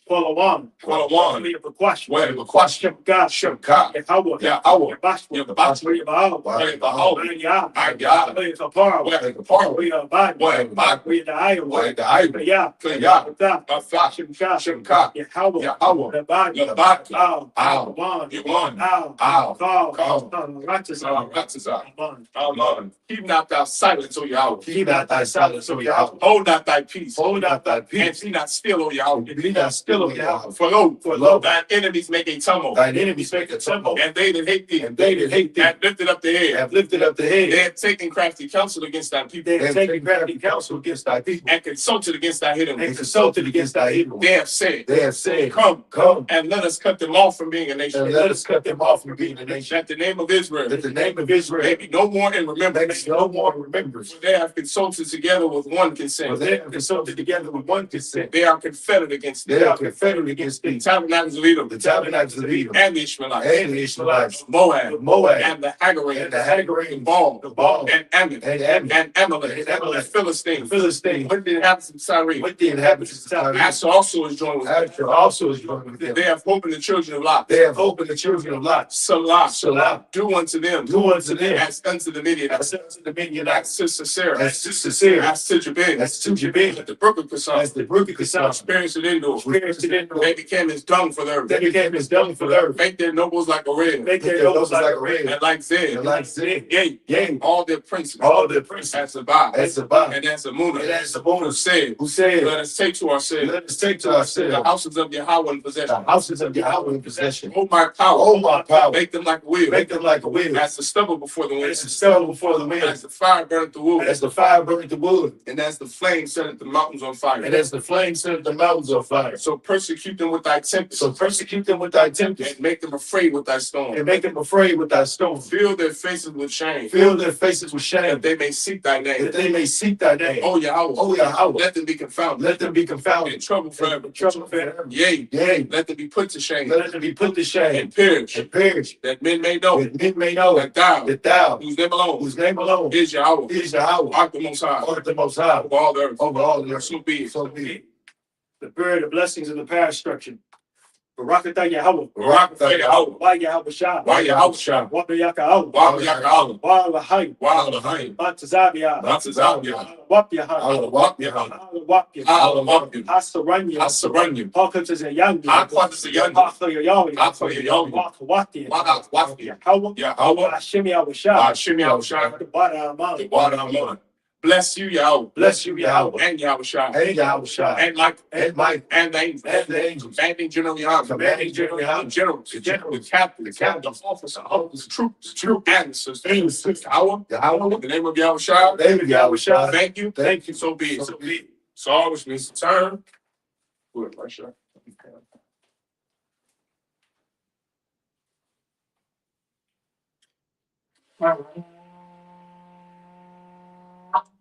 Qualawan. Way of Aquash. Way of Aquash. SHALAM. Yahweh. Yahweh. Way of Korah. Way of Korah. Way of Bad. Way of Bad. Way of the Iowa. Way of the Iowa. SHALAM. Yahweh. The Bad. The Bad. You won. Keep not thy silence, O Yahweh. Keep not thy silence, O Yahweh. Hold not thy peace. Hold not thy peace. And be not still, O Yahweh. Be not still, O Yahweh. For lo, thine enemies make a tumult. Thine enemies make a tumult. And they that hate thee. And they that hate thee. Have lifted up the head. Have lifted up the head. They have taken crafty counsel against thy people. They have taken crafty counsel against thy people. And consulted against thy hidden. And consulted against thy hidden. They have said. They have said. Come. And let us cut them off from being a nation. And let us cut them off from being a nation. That the name of Israel. That the name of Israel. May be no more in remembrance. No more in remembrance. For they have consulted together with one consent. For they have consulted together with one consent. They are confederate against thee. They are confederate against thee. The tabernacles of Edom. The tabernacles of Edom. And the Ishmaelites. And the Ishmaelites. Moab. And the Hagarenes. And the Hagarenes. The Baal. And Ammon. And Amalek. The Philistines. With the inhabitants of Syria. With the inhabitants of Syria. Asher also is joined with them. Asher also is joined with them. They have hope in the children of Lot. They have hope in the children of Lot. Salah. Do unto them. As unto the Midianites. As to Sisera. As to Jabin. At the brook of Kissar. Experienced it indoors. They became as dung for the earth. Make their nobles like a red. And like Zed. Yea. All their princes. As Sabbath. And as Yahanna. Who said, let us take to ourselves. The houses of Yahweh in possession. Hold my power. Make them like a wheel. As the stubble before the wind. As the fire burneth the wood. And as the flame setteth the mountains on fire. So persecute them with thy tempest. And make them afraid with thy stone. Fill their faces with shame. That they may seek thy name. O Yahweh. Let them be confounded. In trouble forever. Yea. Let them be put to shame. And perish. That men may know. That thou, whose name alone is Yahweh. Art the Most High. Over all the earth. So be it. The period of blessings of the past structure. Barakatah Yahweh. Why Yahweh Shah. Waka Yaka Wa Lahai. Batazabia. Wap Yahanna. Hasaranya. Parkers is a young. Parker Yahweh. Yahweh. Hashim Yahweh. The water Amon. Bless you, Yahweh. And Yahweh Shah. And Mike. And the angels. Commanding General Yahanna. Generals. The captain. The officers. Troops. And the sisters. Yahweh. In the name of Yahweh Shah. Thank you. So be it. So which means to turn. Good, right, Shah.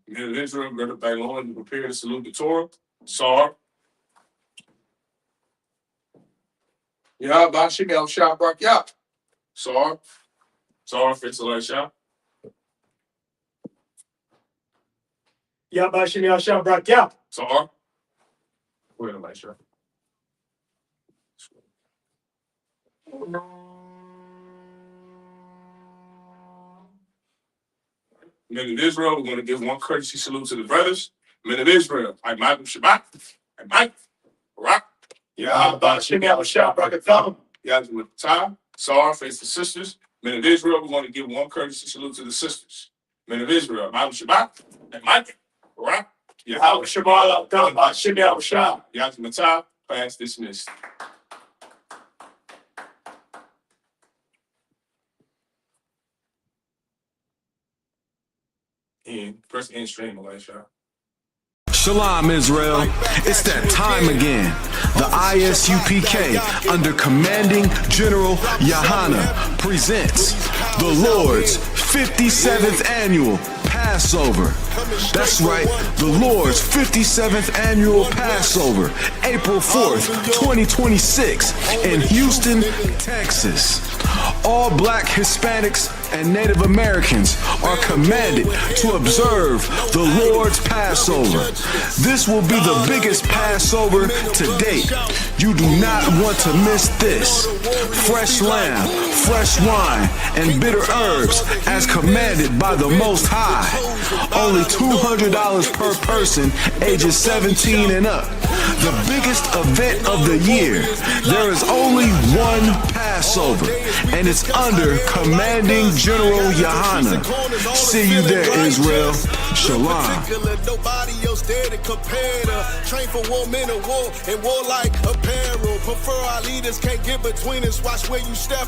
Men of Israel, gird up thy loins and prepare to salute the Torah. Sar. Yahweh Shemel Shah Barak Yah. Sar, fix the light Shah. Yahweh Shemel Shah Barak Yah. Sar. Where the light Shah? Men of Israel, we're going to give one courtesy salute to the brothers. Men of Israel, I Michael Shabbat, I Mike, Rock, Yahweh Shemel Shah Barakatham, Yahweh Time, Sar, face the sisters. Men of Israel, we're going to give one courtesy salute to the sisters. Men of Israel, Michael Shabbat, I Mike, Rock, Yahweh Shemel Shah, Yahweh Time, class dismissed. Press end stream, Elisha. Shalom, Israel. It's that time again. the ISUPK, under Commanding General Yahanna, presents the Lord's 57th Annual Passover. That's right, the Lord's 57th Annual Passover, April 4th, 2026, in Houston, Texas. All Black, Hispanics, and Native Americans are commanded to observe the Lord's Passover. This will be the biggest Passover to date. You do not want to miss this. Fresh lamb, fresh wine, and bitter herbs as commanded by the Most High. Only $200 per person ages 17 and up. The biggest event of the year. There is only one Passover, and it's under Commanding General Yahanna. See you there, Israel. Shalom. Nobody else there to compare to. Train for war, men of war, and warlike apparel. Prefer our leaders, can't get between us. Watch where you step.